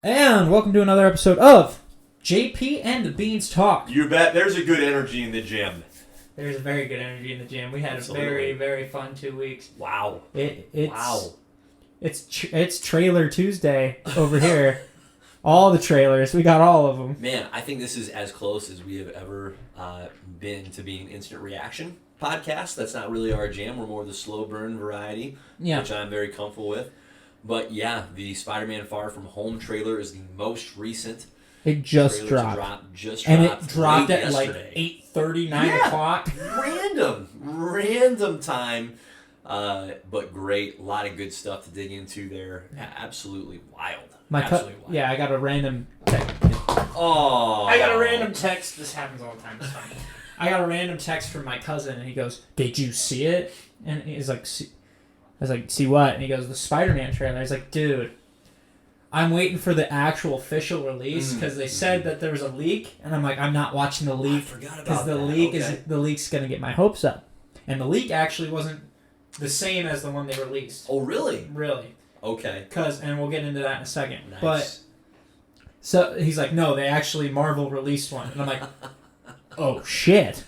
And welcome to another episode of JP and the Beans Talk. You bet. There's a good energy in the gym. There's a very good energy in the gym. We had Absolutely. a very, very fun 2 weeks. Wow. Wow. It's Trailer Tuesday over here. All the trailers. We got all of them. Man, I think this is as close as we have ever been to being an instant reaction podcast. That's not really our jam. We're more the slow burn variety, which I'm very comfortable with. But yeah, the Spider-Man Far From Home trailer is the most recent. It just dropped. And it dropped at yesterday. Like 8:30, 9 o'clock. Random time. But great. A lot of good stuff to dig into there. Absolutely wild. Absolutely wild. Yeah, I got a random text. Oh. I got a random text. This happens all the time. It's fine. I got a random text from my cousin, and he goes, "Did you see it?" And he's like, I was like, "See what?" And he goes, "The Spider-Man trailer." I was like, "Dude, I'm waiting for the actual official release because they said that there was a leak." And I'm like, "I'm not watching the leak because the leak's gonna get my hopes up." And the leak actually wasn't the same as the one they released. Oh, really? Really? Okay. And we'll get into that in a second. Nice. But so he's like, "No, they actually Marvel released one," and I'm like, "Oh shit!"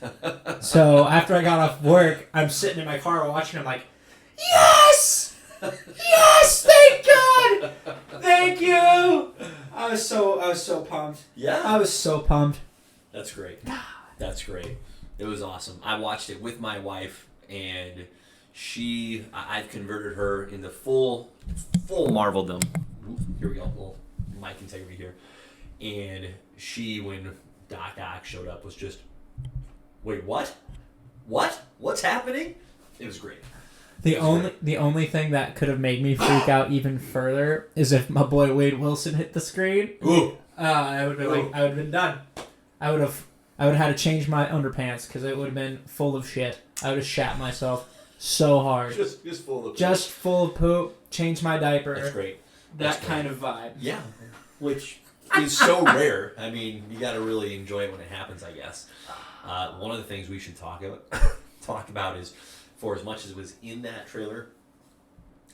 So after I got off work, I'm sitting in my car watching. I'm like, "Yes! Yes! Thank God! Thank you!" I was so pumped. Yeah. I was so pumped. That's great. That's great. It was awesome. I watched it with my wife, and I've converted her into full Marveldom. Here we go. Little mic integrity here. And when Doc Ock showed up, was just, wait, what? What? What's happening? It was great. The only thing that could have made me freak out even further is if my boy Wade Wilson hit the screen. Ooh. I would have been done. I would have had to change my underpants because it would have been full of shit. I would have shat myself so hard. Just full of poop. Just full of poop. Change my diaper. That's great. That kind of vibe. Yeah. Which is so rare. I mean, you got to really enjoy it when it happens, I guess. One of the things we should talk about is, for as much as it was in that trailer,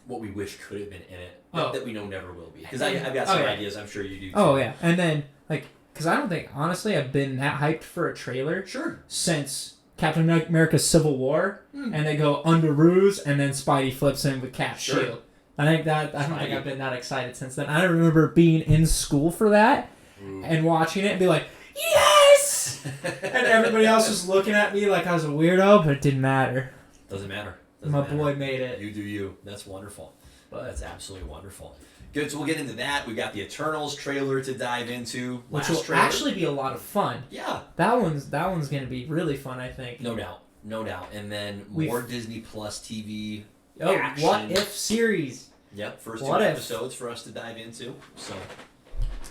what we wish could have been in it that we know never will be. Because I've got some ideas. I'm sure you do too. Oh yeah, and then because I don't think honestly I've been that hyped for a trailer since Captain America's Civil War, and they go under ruse, and then Spidey flips in with Cap's shield. I don't think I've been that excited since then. I remember being in school for that and watching it and be like, "Yes!" And everybody else was looking at me like I was a weirdo, but it didn't matter. Doesn't matter. My boy made it. You do you. That's wonderful. That's absolutely wonderful. Good, so we'll get into that. We got the Eternals trailer to dive into. Which will actually be a lot of fun. Yeah. That one's going to be really fun, I think. No doubt. And then more Disney Plus TV action. What If series. Yep, first 2 episodes for us to dive into. So,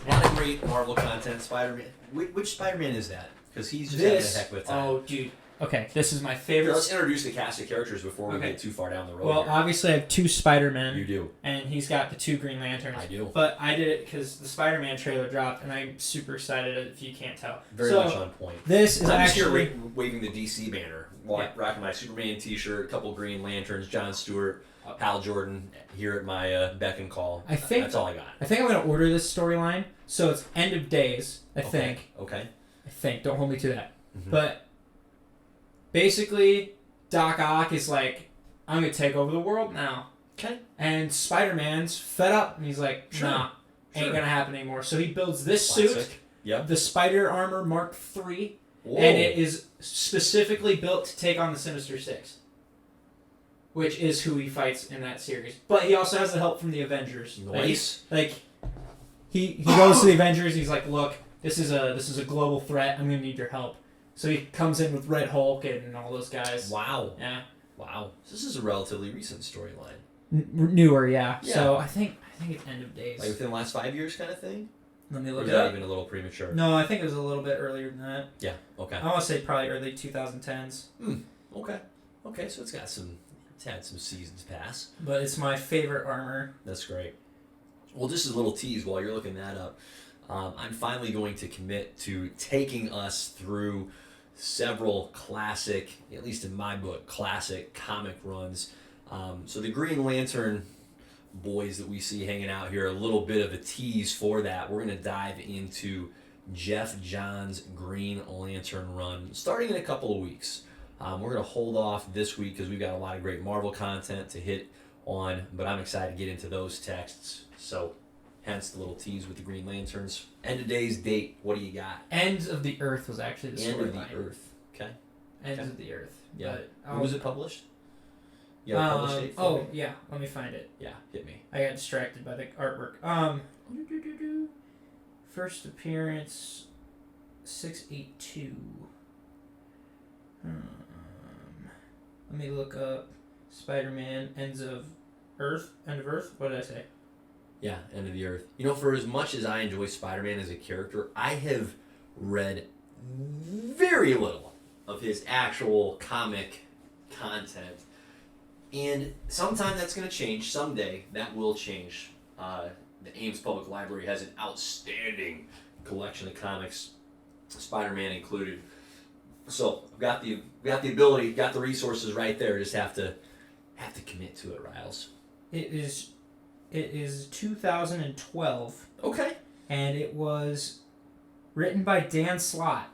a lot of great Marvel content. Spider-Man. Which Spider-Man is that? Because he's just having a heck of a time. Oh, dude. Okay, this is my favorite. Let's introduce the cast of characters before we get too far down the road. Well, obviously I have 2 Spider-Men. You do. And he's got the 2 Green Lanterns. I do. But I did it because the Spider-Man trailer dropped, and I'm super excited if you can't tell. Very much on point. This is I'm here waving the DC banner, rocking my Superman t-shirt, a couple Green Lanterns, Jon Stewart, Hal Jordan here at my beck and call. That's all I got. I think I'm going to order this storyline, so it's End of Days, I think. Okay. I think. Don't hold me to that. Mm-hmm. But basically, Doc Ock is like, "I'm going to take over the world now." Okay. And Spider-Man's fed up, and he's like, "Nah, ain't going to happen anymore." So he builds this suit, the Spider Armor Mark III, and it is specifically built to take on the Sinister Six, which is who he fights in that series. But he also has the help from the Avengers. Nice. He goes to the Avengers, and he's like, "Look, this is a global threat. I'm going to need your help." So he comes in with Red Hulk and all those guys. Wow. Yeah. Wow. This is a relatively recent storyline. Newer, yeah. So I think it's End of Days. Like within the last 5 years kind of thing? Let me look it up. Or is that even a little premature? No, I think it was a little bit earlier than that. Yeah, okay. I want to say probably early 2010s. Okay, so it's had some seasons pass. But it's my favorite armor. That's great. Well, just as a little tease while you're looking that up, I'm finally going to commit to taking us through several classic, at least in my book, classic comic runs. So the Green Lantern boys that we see hanging out here, a little bit of a tease for that. We're going to dive into Jeff John's Green Lantern run starting in a couple of weeks. We're going to hold off this week because we've got a lot of great Marvel content to hit on, but I'm excited to get into those texts. So, hence the little tease with the Green Lanterns. End of day's date, what do you got? Ends of the Earth was actually the End of storyline. the Earth. Okay. Ends Okay. of the Earth. Yeah. But When was it published? Yeah, published date for me? yeah. Let me find it. Yeah, hit me. I got distracted by the artwork. First appearance, 682. Let me look up Spider-Man End of Earth. What did I say? Yeah, End of the Earth. You know, for as much as I enjoy Spider-Man as a character, I have read very little of his actual comic content. And sometime that's going to change. Someday that will change. The Ames Public Library has an outstanding collection of comics, Spider-Man included. So I've got the ability, got the resources right there. Just have to commit to it, Riles. It is 2012. Okay. And it was written by Dan Slott.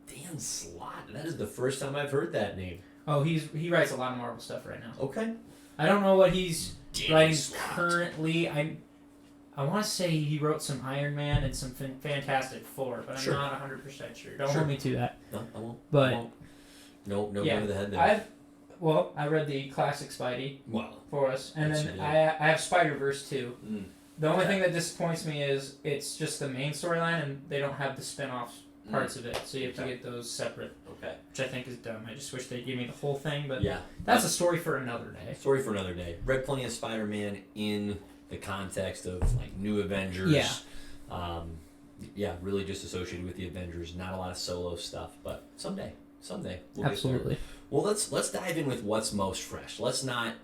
Dan Slott. That is the first time I've heard that name. Oh, he writes a lot of Marvel stuff right now. Okay. I don't know what he's Dan writing Slott. currently. I want to say he wrote some Iron Man and some Fantastic Four, but I'm Sure. not 100% sure. Don't hold me to that. No, I won't. But I won't. No yeah, gun to the head there. I read the classic Spidey Well. for us, and Yes, then you did. I have Spider-Verse too. The only Okay. thing that disappoints me is it's just the main storyline, and they don't have the spin-off parts of it, so you have to Okay. get those separate, Okay. which I think is dumb. I just wish they'd give me the whole thing, but Yeah. that's a story for another day. Story for another day. Read plenty of Spider-Man in the context of like New Avengers. Yeah. Yeah, really just associated with the Avengers. Not a lot of solo stuff, but someday we'll get there. Absolutely. Well, let's dive in with what's most fresh. Let's not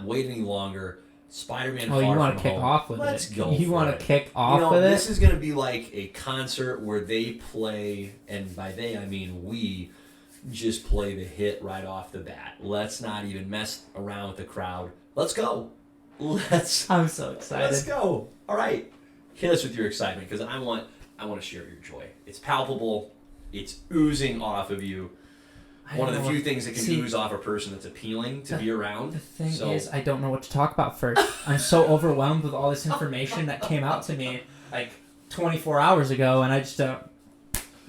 wait any longer. Spider-Man. Oh, Far you want From to kick Home. off with Let's it? go. You want for to it. kick off with This it? is going to be like a concert where they play, and by they I mean we just play the hit right off the bat. Let's not even mess around with the crowd. Let's go. I'm so excited. Let's go. All right. Hit us with your excitement because I want to share your joy. It's palpable. It's oozing off of you. One of the few things that can ooze off a person that's appealing to be around. The thing is, I don't know what to talk about first. I'm so overwhelmed with all this information that came out to me like 24 hours ago, and I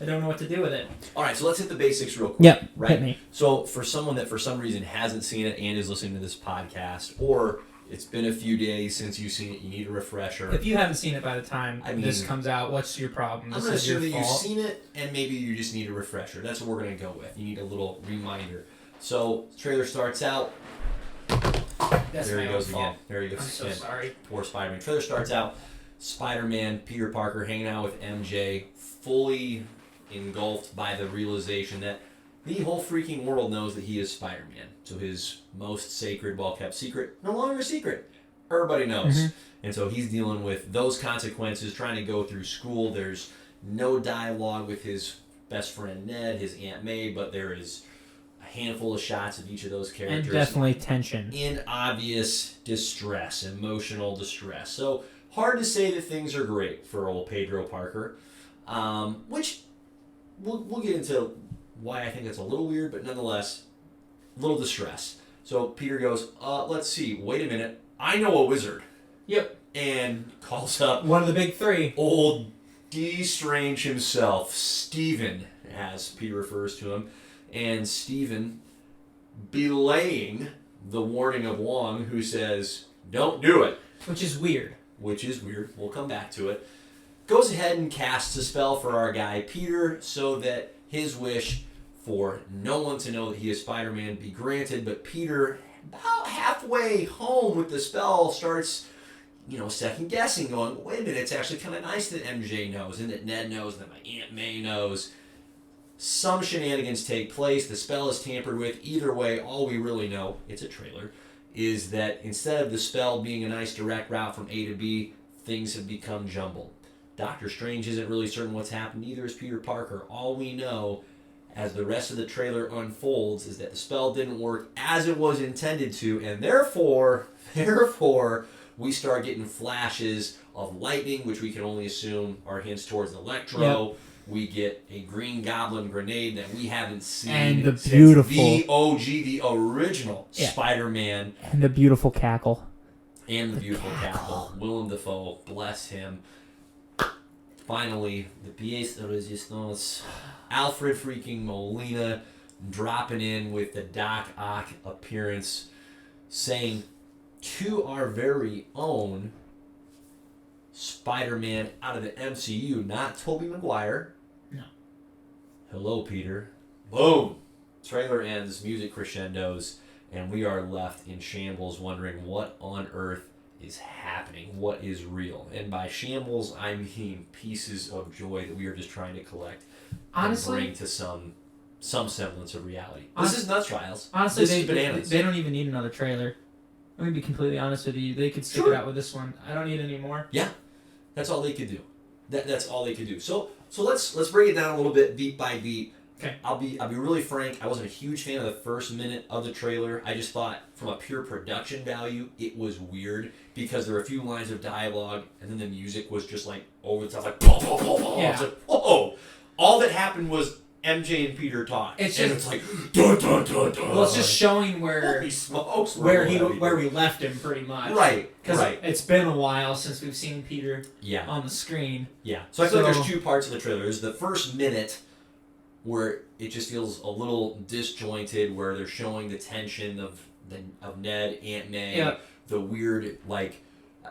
don't know what to do with it. All right, so let's hit the basics real quick. Yep, right? hit me. So for someone that for some reason hasn't seen it and is listening to this podcast, or it's been a few days since you've seen it, you need a refresher. If you haven't seen it by the time I mean, this comes out, what's your problem? I'm This going to is your assume that you've fault. seen it, and maybe you just need a refresher. That's what we're going to go with. You need a little reminder. So, trailer starts out. That's There my he own goes fault. again. There he goes I'm so again. sorry. Poor Spider-Man. Trailer starts out. Spider-Man, Peter Parker hanging out with MJ, fully engulfed by the realization that the whole freaking world knows that he is Spider-Man. So his most sacred, well-kept secret, no longer a secret. Everybody knows. Mm-hmm. And so he's dealing with those consequences, trying to go through school. There's no dialogue with his best friend Ned, his Aunt May, but there is a handful of shots of each of those characters. And definitely tension. In obvious distress, emotional distress. So hard to say that things are great for old Pedro Parker, which we'll get into why I think it's a little weird, but nonetheless, a little distress. So Peter goes, let's see, wait a minute, I know a wizard. Yep. And calls up One of the big three. old D. Strange himself, Stephen, as Peter refers to him. And Stephen, belaying the warning of Wong, who says, don't do it. Which is weird. Which is weird. We'll come back to it. Goes ahead and casts a spell for our guy Peter so that his wish for no one to know that he is Spider-Man be granted. But Peter, about halfway home with the spell, starts second guessing, going, wait a minute, it's actually kind of nice that MJ knows and that Ned knows and that my Aunt May knows. Some shenanigans take place. The spell is tampered with. Either way, all we really know, it's a trailer, is that instead of the spell being a nice direct route from A to B, things have become jumbled. Doctor Strange isn't really certain what's happened, neither is Peter Parker. All we know, as the rest of the trailer unfolds, is that the spell didn't work as it was intended to, and therefore, we start getting flashes of lightning, which we can only assume are hints towards Electro. Yep. We get a Green Goblin grenade that we haven't seen And the since beautiful the OG, the original Yeah. Spider-Man. And the beautiful cackle. And the beautiful cackle. Willem Dafoe, bless him. Finally, the pièce de résistance. Alfred freaking Molina dropping in with the Doc Ock appearance, saying to our very own Spider-Man out of the MCU, not Tobey Maguire. No. Hello, Peter. Boom! Trailer ends, music crescendos, and we are left in shambles wondering what on earth is happening, what is real. And by shambles, I mean pieces of joy that we are just trying to collect Honestly, and bring to some semblance of reality. Honest- This is Nut Trials. Honestly, This is bananas. they don't even need another trailer. Let me be completely honest with you. They could stick Sure. it out with this one. I don't need any more. Yeah, that's all they could do. That's all they could do. So let's break it down a little bit, beat by beat. Okay. I'll be really frank. I wasn't a huge fan of the first minute of the trailer. I just thought, from a pure production value, it was weird because there were a few lines of dialogue, and then the music was just like over the top, like boom, boom, boom, boom. Yeah. It's like, whoa! All that happened was MJ and Peter talk, It's and just- it's like dun, dun, dun, dun. Well, it's just showing where Holy smokes, where Rebel we left him pretty much. Right, Because right. it's been a while since we've seen Peter Yeah. on the screen. Yeah. So I feel like So- there's two parts of the trailer. There's the first minute where it just feels a little disjointed, where they're showing the tension of Ned, Aunt May, Yeah. the weird, like,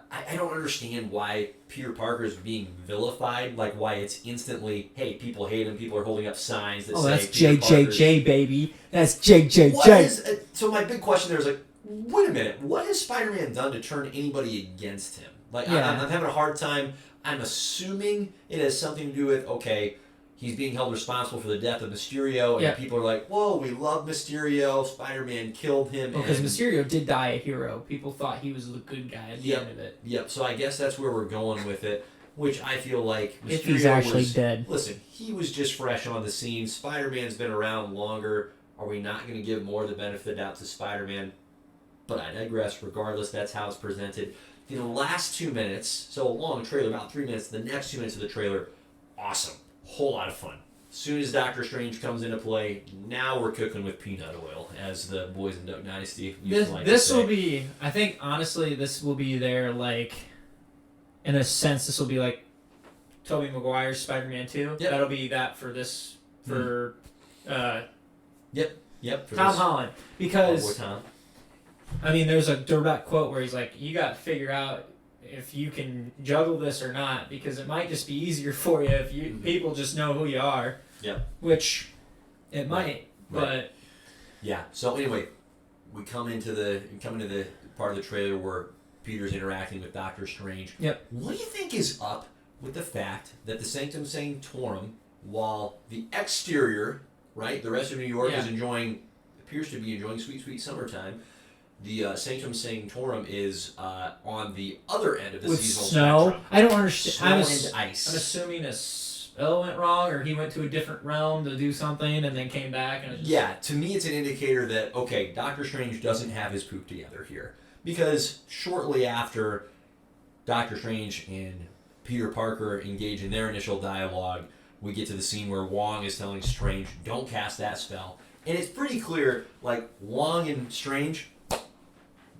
I don't understand why Peter Parker is being vilified, like why it's instantly, hey, people hate him, people are holding up signs that Oh, say that's Peter Parker's- JJJ, baby. That's What JJJ. is, so my big question there is like, wait a minute, what has Spider-Man done to turn anybody against him? Like, Yeah. I'm having a hard time. I'm assuming it has something to do with, okay, he's being held responsible for the death of Mysterio, and Yeah. people are like, whoa, we love Mysterio, Spider-Man killed him. Because and- Mysterio did die a hero. People thought he was the good guy at the Yep. end of it. Yep, so I guess that's where we're going with it, which I feel like Mysterio If he's actually was, dead. Listen, he was just fresh on the scene. Spider-Man's been around longer. Are we not going to give more the benefit of the doubt to Spider-Man? But I digress. Regardless, that's how it's presented. The last 2 minutes, so a long trailer, about 3 minutes, the next 2 minutes of the trailer, awesome. Whole lot of fun. As soon as Doctor Strange comes into play, now we're cooking with peanut oil, as the boys in Duck Dynasty used to like to This say. will be, I think, honestly, this will be their, like, in a sense, this will be like Tobey Maguire's Spider-Man 2. Yep. That'll be that for this, for Yep. For Tom this- Holland. Oh, boy, Because, Tom. I mean, there's a direct quote where he's like, you got to figure out if you can juggle this or not, because it might just be easier for you if you people just know who you are. Yep. Which it might, but Yeah. So anyway, we come into the part of the trailer where Peter's interacting with Doctor Strange. Yep. What do you think is up with the fact that the Sanctum Sanctorum, while the exterior, right, the rest of New York is appears to be enjoying sweet, sweet summertime. The Sanctum Sanctorum is on the other end of the with seasonal snow, spectrum. I don't understand. Snow and ice. I'm assuming a spell went wrong, or he went to a different realm to do something and then came back. And it just, Yeah, to me it's an indicator that, okay, Doctor Strange doesn't have his poop together here. Because shortly after Doctor Strange and Peter Parker engage in their initial dialogue, we get to the scene where Wong is telling Strange, don't cast that spell. And it's pretty clear, like, Wong and Strange,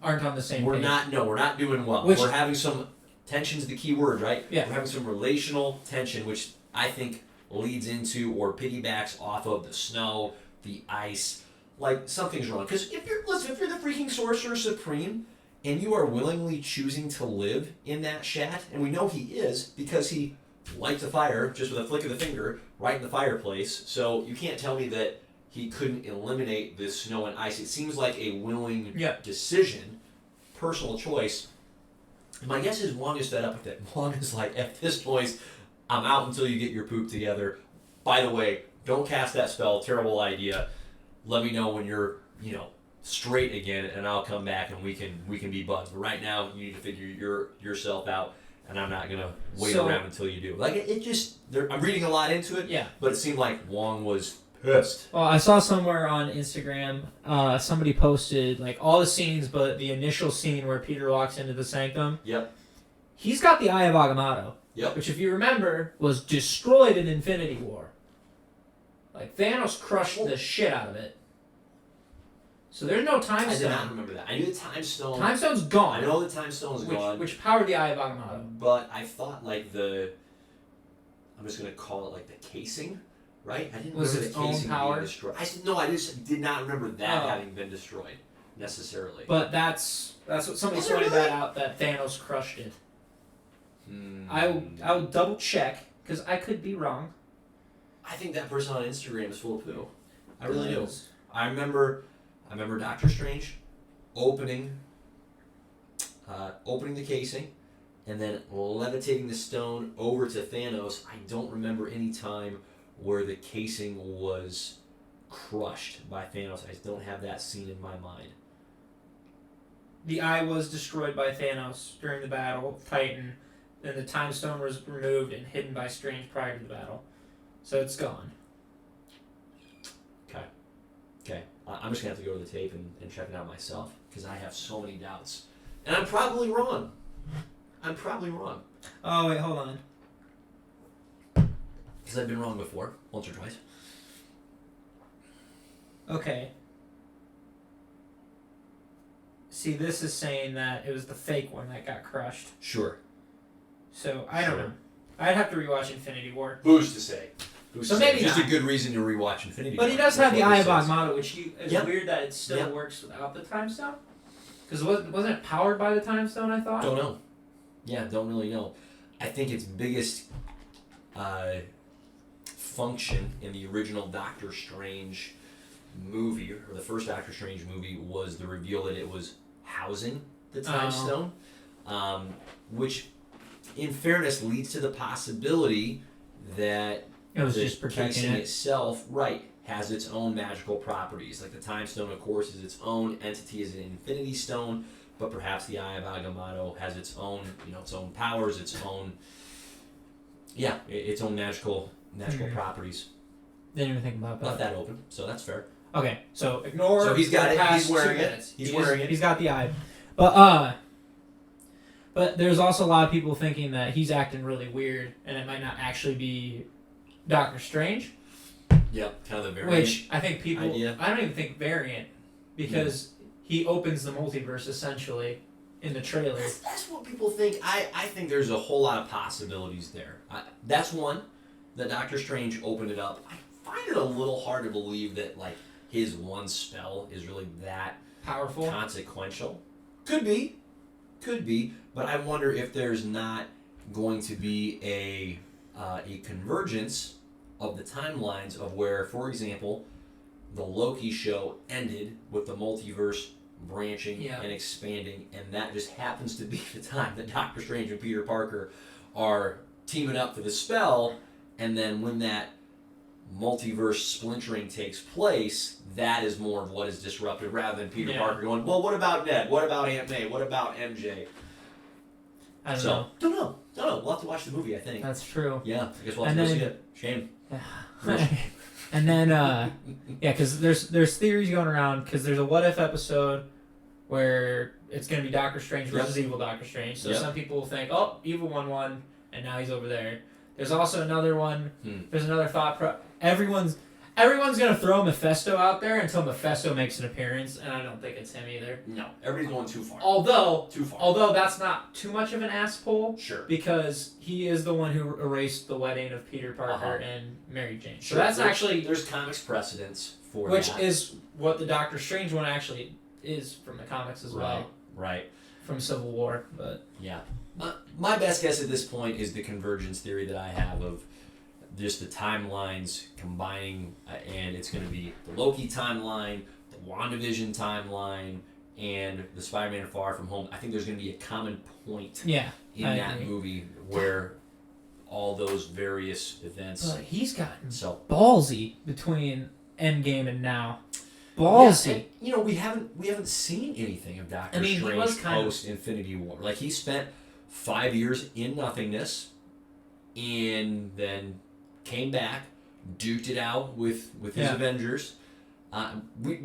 aren't on the same we're page. not doing well. Which- We're having some, tension's the key word, right? Yeah. We're having some relational tension, which I think leads into or piggybacks off of the snow, the ice. Like, something's wrong. Because if you're the freaking Sorcerer Supreme and you are willingly choosing to live in that shat, and we know he is because he lights a fire just with a flick of the finger right in the fireplace, so you can't tell me that he couldn't eliminate this snow and ice. It seems like a willing decision, personal choice. My guess is Wong is fed up with it. Wong is like, at this point, I'm out until you get your poop together. By the way, don't cast that spell. Terrible idea. Let me know when you're, straight again, and I'll come back and we can be buds. But right now, you need to figure yourself out, and I'm not gonna wait around until you do. Like it just, I'm reading a lot into it. Yeah. But it seemed like Wong was pissed. Well, I saw somewhere on Instagram, somebody posted like all the scenes, but the initial scene where Peter walks into the sanctum. Yep. He's got the Eye of Agamotto. Yep. Which, if you remember, was destroyed in Infinity War. Like Thanos crushed the shit out of it. So there's no time stone. I did not remember that. I knew the time stone. Time stone's gone. I know the time stone's gone. Which powered the Eye of Agamotto. But I thought like I'm just gonna call it like the casing, right? I didn't was remember its the own casing power? being destroyed. I just did not remember that having been destroyed necessarily. But that's what somebody pointed that out, that Thanos crushed it. I will double check because I could be wrong. I think that person on Instagram is full of poo. I really do. I remember Doctor Strange opening the casing and then levitating the stone over to Thanos. I don't remember any time where the casing was crushed by Thanos. I don't have that scene in my mind. The eye was destroyed by Thanos during the battle of Titan, then the time stone was removed and hidden by Strange prior to the battle. So it's gone. Okay. I'm just going to have to go to the tape and check it out myself because I have so many doubts. And I'm probably wrong. Oh, wait, hold on. Because I've been wrong before, once or twice. Okay. See, this is saying that it was the fake one that got crushed. Sure. So, I don't know. I'd have to rewatch Infinity War. Who's to say? So maybe just not. a good reason to rewatch Infinity War. But he does have the Eye of Agamotto, which is Yep. weird that it still Yep. works without the time stone. Because wasn't it powered by the time stone, I thought? Don't know. Yeah, don't really know. I think its biggest function in the original Doctor Strange movie, or the first Doctor Strange movie, was the reveal that it was housing the time stone, which, in fairness, leads to the possibility that It was the just protecting casing it. itself, has its own magical properties. Like the time stone, of course, is its own entity as an infinity stone, but perhaps the Eye of Agamotto has its own, its own powers, its own magical properties. Didn't even think about that. Left that open, so that's fair. Okay, so ignore. So he's got the it. past He's wearing 2 it. minutes. He's wearing it. He's got the eye, but there's also a lot of people thinking that he's acting really weird, and it might not actually be Doctor Strange. Yep, kind of the variant. Which I think people. Idea. I don't even think variant, because he opens the multiverse essentially in the trailer. That's what people think. I think there's a whole lot of possibilities there. That's one. That Doctor Strange opened it up. I find it a little hard to believe that his one spell is really that Powerful. consequential. Could be, but I wonder if there's not going to be a convergence of the timelines of where, for example, the Loki show ended with the multiverse branching and expanding, and that just happens to be the time that Doctor Strange and Peter Parker are teaming up for the spell, and then when that multiverse splintering takes place, that is more of what is disrupted, rather than Peter Parker going, well, what about Ned? What about Aunt May? What about MJ? I don't know. Don't know. We'll have to watch the movie, I think. That's true. Yeah, I guess we'll have to go see it. Shame. And then, because there's theories going around, because there's a What If episode where it's going to be Doctor Strange versus Evil Doctor Strange. So some people will think, oh, Evil one won, and now he's over there. There's also another one. There's another thought. Everyone's going to throw Mephisto out there until Mephisto makes an appearance, and I don't think it's him either. No, everybody's going too far. Although that's not too much of an ass pull. Sure. Because he is the one who erased the wedding of Peter Parker and Mary Jane. So Sure. that's actually... There's comics precedents for which that. is what the Doctor Strange one actually is from the comics as well. Right. From Civil War, but... Yeah. My best guess at this point is the convergence theory that I have of just the timelines combining, and it's going to be the Loki timeline, the WandaVision timeline, and the Spider-Man Far From Home. I think there's going to be a common point in that movie where all those various events... he's gotten ballsy between Endgame and now. Ballsy. Yeah, and, we haven't seen anything of Doctor Strange post Infinity War. Like, he spent 5 years in nothingness, and then came back, duked it out with his Yeah. Avengers. We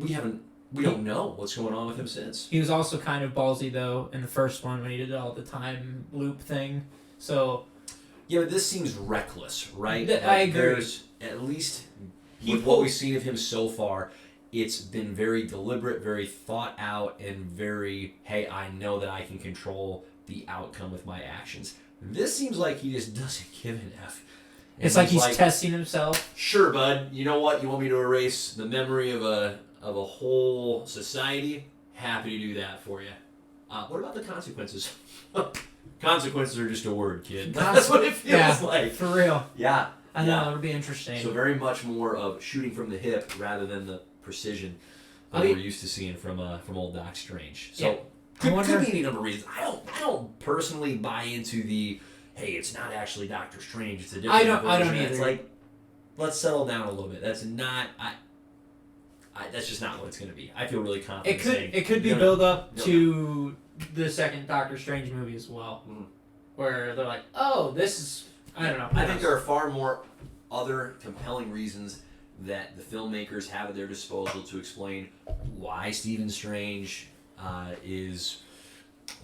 don't know what's going on with him since. He was also kind of ballsy though in the first one when he did all the time loop thing. So Yeah, but this seems reckless, right? I agree. There's at least with what we've seen of him so far, it's been very deliberate, very thought out, and very, hey, I know that I can control the outcome with my actions. This seems like he just doesn't give an F. And it's like he's testing himself. Sure, bud. You know what? You want me to erase the memory of a whole society? Happy to do that for you. What about the consequences? Consequences are just a word, kid. That's what it feels like. For real. Yeah. I know, it'll be interesting. So very much more of shooting from the hip rather than the precision that we're used to seeing from old Doc Strange. So could be any number of reasons. I don't personally buy into the, hey, it's not actually Doctor Strange, it's a different version. I don't either. It's like, let's settle down a little bit. That's not that's just not what it's going to be. I feel really confident. It could be build up to the second Doctor Strange movie as well, where they're like, oh, this is, I don't know. I think there are far more other compelling reasons that the filmmakers have at their disposal to explain why Stephen Strange is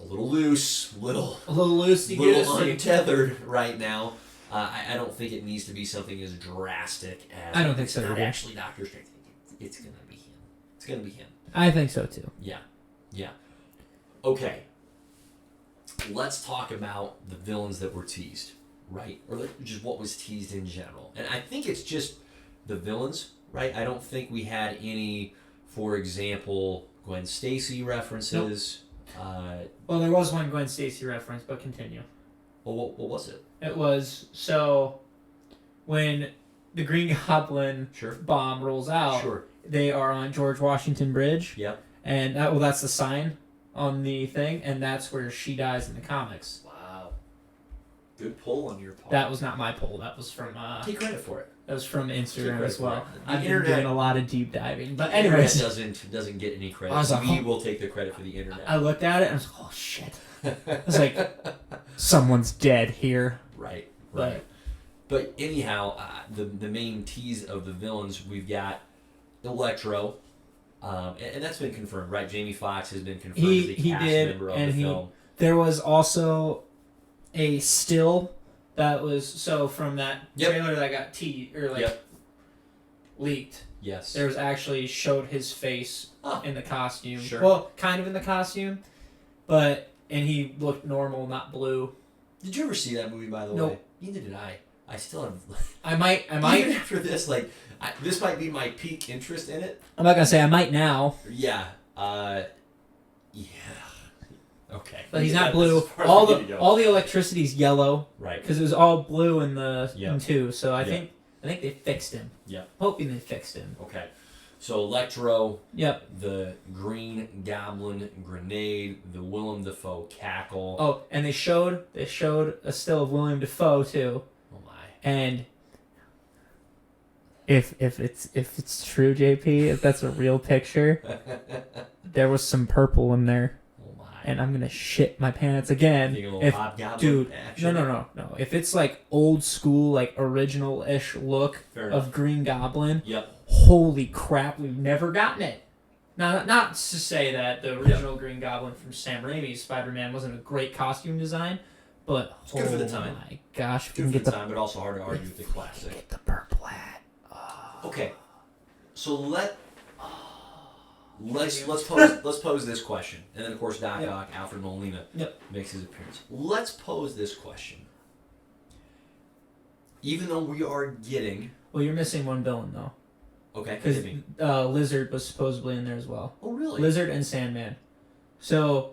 a little loose, little untethered right now. I don't think it needs to be something as drastic as I don't think so. Not actually Doctor Strange. It's gonna be him. It's gonna be him. I think so too. Yeah. Okay. Let's talk about the villains that were teased, right? Or just what was teased in general. And I think it's just the villains, right? I don't think we had any, for example, Gwen Stacy references. Nope. Well, there was one Gwen Stacy reference, but continue. Well, what was it? It was, so when the Green Goblin bomb rolls out, they are on George Washington Bridge. Yep. And that's the sign on the thing, and that's where she dies in the comics. Wow. Good pull on your part. That was not my pull. That was from... Take credit for it. That was from Instagram as well. I've been doing a lot of deep diving. But anyways... The internet doesn't get any credit. We will take the credit for the internet. I looked at it and I was like, oh, shit. I was like, someone's dead here. Right. But anyhow, the main tease of the villains, we've got Electro, and that's been confirmed, right? Jamie Foxx has been confirmed as a cast member of the film. There was also a still that was from that trailer that got leaked. Yes. There was actually showed his face in the costume. Sure. Well, kind of in the costume, and he looked normal, not blue. Did you ever see that movie, by the way? Neither did I. I still have. I might. Even after this, this might be my peak interest in it. I'm not gonna say I might now. Yeah. Yeah. Okay. But he's not blue. All the electricity's yellow. Right. Because it was all blue in the in 2. So I think they fixed him. Yeah. Hoping they fixed him. Okay. So Electro. Yep. The Green Goblin grenade. The Willem Dafoe cackle. Oh, and they showed a still of William Dafoe too. Oh my. And if it's true, JP, if that's a real picture, there was some purple in there. And I'm gonna shit my pants again. Dude, no. If it's like old school, like original-ish look of Green Goblin, holy crap, we've never gotten it. Now, not to say that the original Green Goblin from Sam Raimi's Spider-Man wasn't a great costume design, but it's good for the time. My gosh, good for the time, but also hard to argue with the classic. Get the purple hat. Okay, so let's pose this question, and then of course Doc Ock, Alfred Molina makes his appearance. Let's pose this question. Even though we are getting, well, you're missing one villain though. Okay, because Lizard was supposedly in there as well. Oh really? Lizard and Sandman. So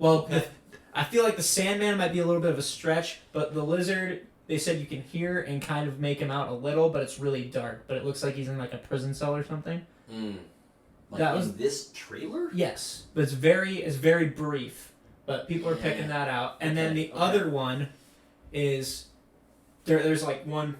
I feel like the Sandman might be a little bit of a stretch, but the Lizard, they said you can hear and kind of make him out a little, but it's really dark. But it looks like he's in like a prison cell or something. That was this trailer? Yes, but it's very brief. But people are picking that out. And then the other one is there's like one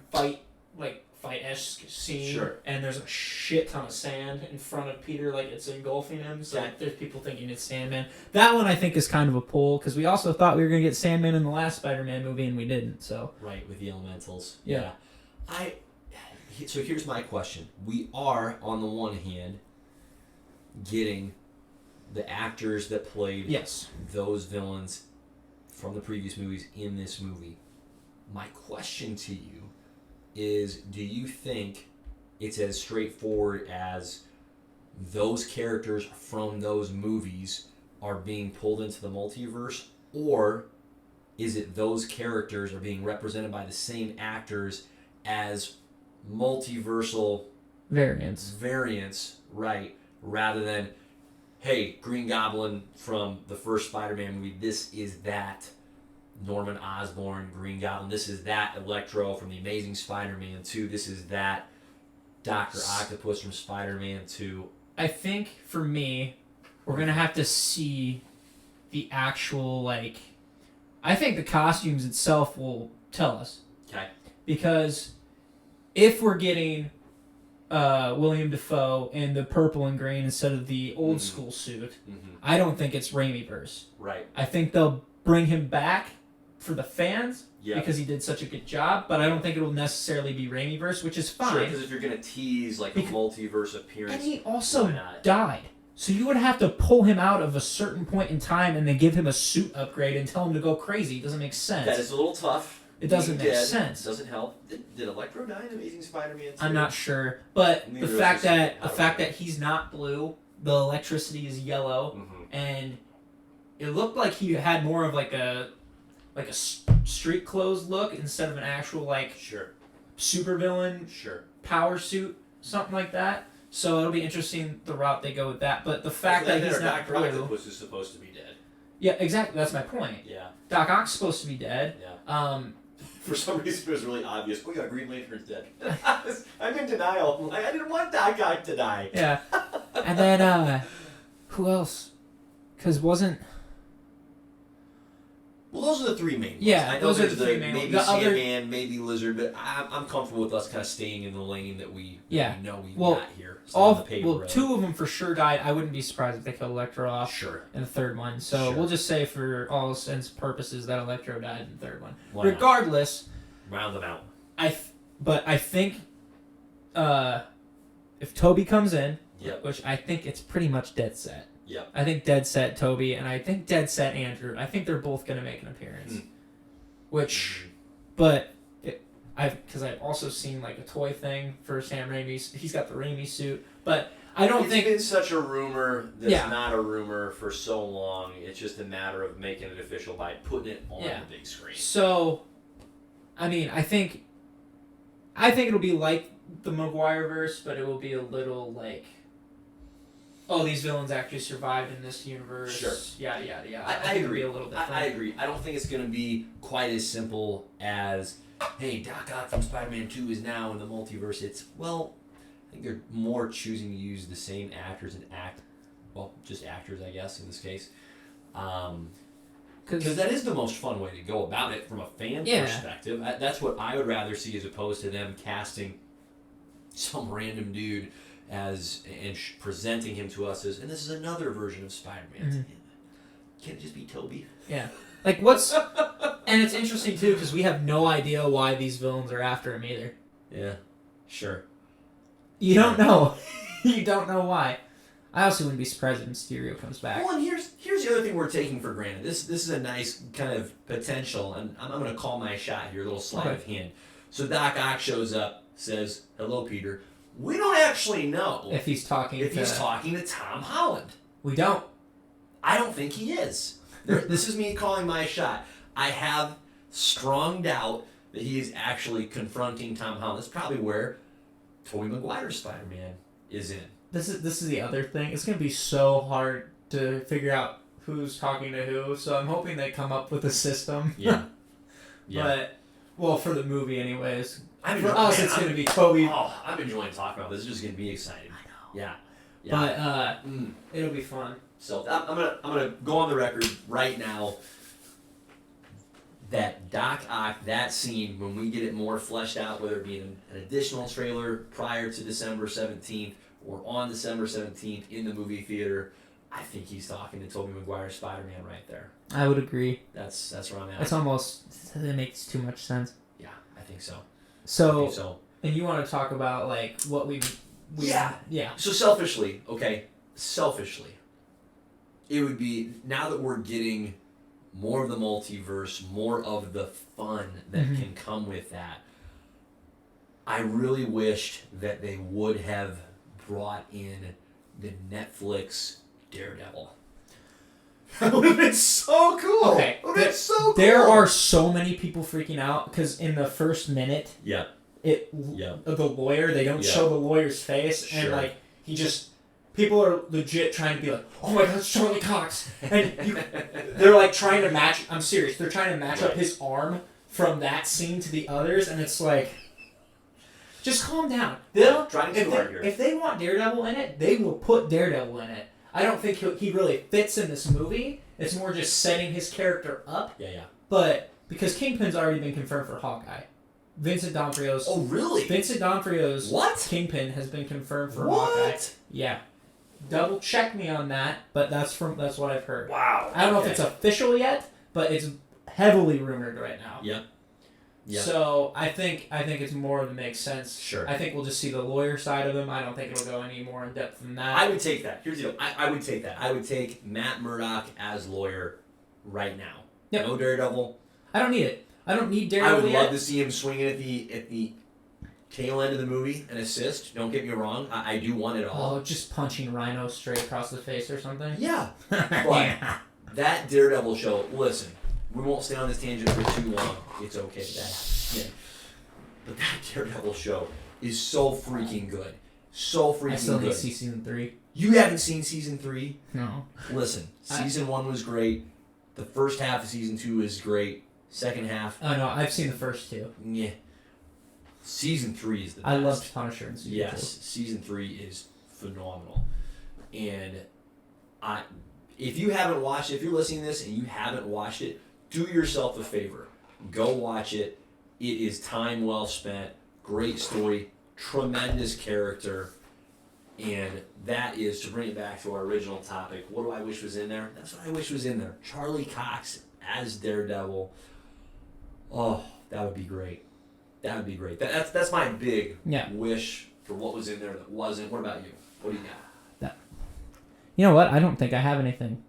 fight-esque scene, and there's a shit ton of sand in front of Peter, like it's engulfing him. So there's people thinking it's Sandman. That one I think is kind of a pull because we also thought we were gonna get Sandman in the last Spider-Man movie and we didn't. So right with the elementals. Yeah. so here's my question. We are, on the one hand, getting the actors that played Yes. those villains from the previous movies in this movie. My question to you is, do you think it's as straightforward as those characters from those movies are being pulled into the multiverse, or is it those characters are being represented by the same actors as multiversal variants, right? Rather than, hey, Green Goblin from the first Spider-Man movie, this is that Norman Osborn Green Goblin. This is that Electro from The Amazing Spider-Man 2. This is that Dr. Octopus from Spider-Man 2. I think, for me, we're going to have to see the actual, I think the costumes itself will tell us. Okay. Because if we're getting William Dafoe in the purple and green instead of the old school suit, I don't think it's Raimiverse. Right. I think they'll bring him back for the fans because he did such a good job, but I don't think it will necessarily be Raimiverse, which is fine. Sure, because if you're going to tease a multiverse appearance... And he also died. So you would have to pull him out of a certain point in time and then give him a suit upgrade and tell him to go crazy. It doesn't make sense. That is a little tough. It doesn't make sense. It doesn't help. Did Electro die in Amazing Spider-Man 2? I'm not sure. But the fact that he's not blue, the electricity is yellow, and it looked like he had more of a street clothes look instead of an actual supervillain power suit, something like that. So it'll be interesting the route they go with that. But the fact that he's not blue, Dr. Octopus is supposed to be dead. Yeah, exactly. That's my point. Yeah. Doc Ock's supposed to be dead. Yeah. For some reason, it was really obvious. Oh yeah, Green Lantern's dead. I'm in denial. I didn't want Doc Ock to die. Yeah. And then who else? Because wasn't. Well, those are the three main ones. Yeah, I know those are there's the three main ones. Maybe Sandman, maybe Lizard, but I'm comfortable with us kind of staying in the lane that we know we got here. Two of them for sure died. I wouldn't be surprised if they killed Electro off in the third one. So we'll just say for all intents and purposes that Electro died in the third one. Why Regardless, not? Round them out. But I think if Toby comes in, which I think it's pretty much dead set. Yep. I think dead set Toby, and I think dead set Andrew. I think they're both going to make an appearance. Because I've also seen a toy thing for Sam Raimi's. He's got the Raimi suit, but I don't think it's been such a rumor that's not a rumor for so long. It's just a matter of making it official by putting it on the big screen. So, I mean, I think it'll be like the Maguire-verse, but it will be a little these villains actually survived in this universe. Sure. Yada, yada, yada. I agree. It'll be a little different. I agree. I don't think it's going to be quite as simple as, hey, Doc Ock from Spider-Man 2 is now in the multiverse. I think they're more choosing to use the same actors and just actors, I guess, in this case. Because that is the most fun way to go about it from a fan perspective. That's what I would rather see as opposed to them casting some random dude presenting him to us as, and this is another version of Spider-Man. Can't it just be Toby? Yeah. And it's interesting too because we have no idea why these villains are after him either. Yeah. Sure. You don't know. You don't know why. I also wouldn't be surprised if Mysterio comes back. Well, and here's the other thing we're taking for granted. This is a nice kind of potential, and I'm going to call my shot here, a little sleight of hand. So Doc Ock shows up, says, "Hello, Peter." We don't actually know if he's talking to Tom Holland. We don't. I don't think he is. This is me calling my shot. I have strong doubt that he is actually confronting Tom Holland. That's probably where Tobey Maguire's Spider-Man is in. This is the other thing. It's going to be so hard to figure out who's talking to who, so I'm hoping they come up with a system. Yeah. But, for the movie anyways. For us, it's going to be Toby. Oh, I'm enjoying talking about this. It's just going to be exciting. I know. Yeah. But it'll be fun. So I'm gonna go on the record right now that Doc Ock, that scene, when we get it more fleshed out, whether it be an additional trailer prior to December 17th or on December 17th in the movie theater, I think he's talking to Tobey Maguire's Spider-Man right there. I would agree. That's where I'm at. It makes too much sense. Yeah, I think so. So And you want to talk about like what we Yeah. So selfishly, it would be, now that we're getting more of the multiverse, more of the fun that can come with that, I really wished that they would have brought in the Netflix Daredevil. That would have been so cool. Okay, That would have been so cool. There are so many people freaking out because in the first minute, Yeah. the lawyer, they don't show the lawyer's face, and like he just, people are legit trying to be like, oh my god, it's Charlie Cox, and they're like trying to match. I'm serious. They're trying to match up his arm from that scene to the others, and it's like, just calm down. If they want Daredevil in it, they will put Daredevil in it. I don't think he really fits in this movie. It's more just setting his character up. Yeah. But because Kingpin's already been confirmed for Hawkeye. Vincent D'Onofrio's... Oh, really? Vincent D'Onofrio's Kingpin has been confirmed for Hawkeye. Yeah. Double check me on that, but that's what I've heard. Wow. I don't know if it's official yet, but it's heavily rumored right now. Yep. So I think it's more than makes sense. Sure. I think we'll just see the lawyer side of him. I don't think it'll go any more in depth than that. I would take that. Here's the deal. I would take that. I would take Matt Murdock as lawyer right now. Yep. No Daredevil. I don't need it. I don't need Daredevil. I would love to see him swinging at the tail end of the movie and assist. Don't get me wrong. I do want it all. Oh, just punching Rhino straight across the face or something? Yeah. But that Daredevil show, listen, we won't stay on this tangent for too long. It's okay. But that Daredevil show is so freaking good. So freaking good. I still need to see season 3. You haven't seen season 3? No. Listen, season 1 was great. The first half of season 2 is great. Second half. Oh no, I've seen the first 2. Yeah. Season 3 is the best. I loved Punisher in season 2. Yes, season 3 is phenomenal. And if you haven't watched it, if you're listening to this and you haven't watched it, do yourself a favor. Go watch it. It is time well spent. Great story. Tremendous character. And that is, to bring it back to our original topic, what do I wish was in there? That's what I wish was in there. Charlie Cox as Daredevil. Oh, that would be great. That would be great. That's my big wish for what was in there that wasn't. What about you? What do you got? You know what? I don't think I have anything.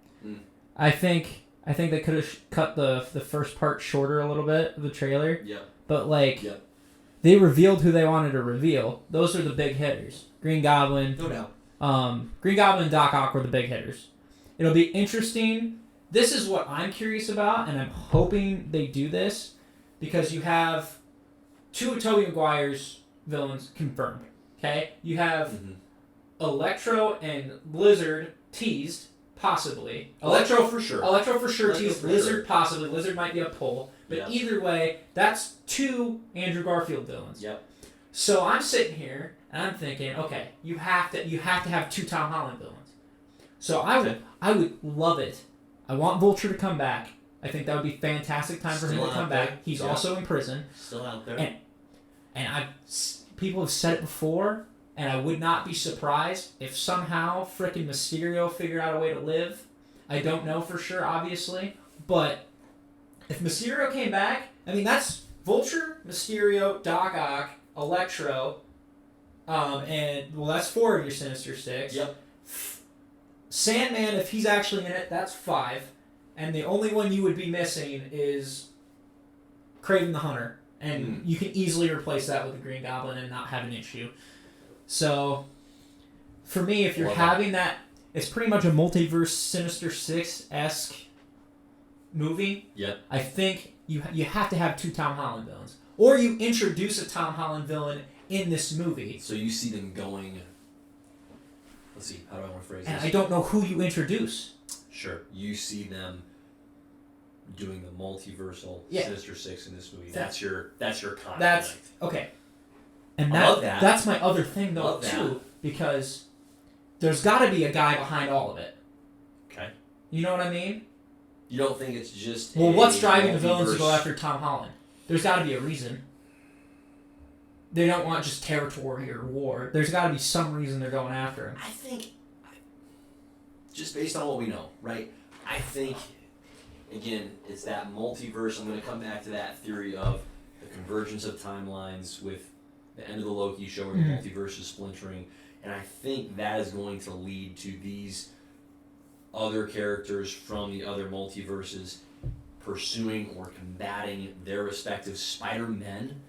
I think they could have cut the first part shorter a little bit of the trailer. Yep. But they revealed who they wanted to reveal. Those are the big hitters. Green Goblin. No doubt. Green Goblin and Doc Ock were the big hitters. It'll be interesting. This is what I'm curious about, and I'm hoping they do this, because you have 2 of Tobey Maguire's villains confirmed. Okay? You have Electro and Lizard teased, possibly. Electro for sure. Electro for sure teased. Lizard possibly. Lizard might be a pull. But either way, that's 2 Andrew Garfield villains. Yep. So I'm sitting here and I'm thinking, okay, you have to have 2 Tom Holland villains. So I would love it. I want Vulture to come back. I think that would be fantastic time for him to come back. He's also in prison. Still out there. And people have said it before, and I would not be surprised if somehow frickin' Mysterio figured out a way to live. I don't know for sure, obviously, but if Mysterio came back, I mean, that's Vulture, Mysterio, Doc Ock, Electro, and, that's 4 of your Sinister Six. Yep. Sandman, if he's actually in it, that's 5. And the only one you would be missing is Kraven the Hunter. And you can easily replace that with the Green Goblin and not have an issue. So, for me, if you're having that, it's pretty much a multiverse Sinister Six-esque movie. Yep. I think you have to have 2 Tom Holland villains. Or you introduce a Tom Holland villain in this movie. So you see them going... Let's see, how do I want to phrase and this? I don't know who you introduce. Sure. You see them doing the multiversal Sinister Six in this movie. That's your conflict. Okay. And I love that. That's my other thing, though, too, because there's got to be a guy behind all of it. Okay. You know what I mean? You don't think it's just what's driving the villains to go after Tom Holland? There's got to be a reason. They don't want just territory or war. There's got to be some reason they're going after him. I think, just based on what we know, right? I think, again, it's that multiverse. I'm going to come back to that theory of the convergence of timelines with the end of the Loki show where the multiverse is splintering, and I think that is going to lead to these other characters from the other multiverses pursuing or combating their respective Spider-Men,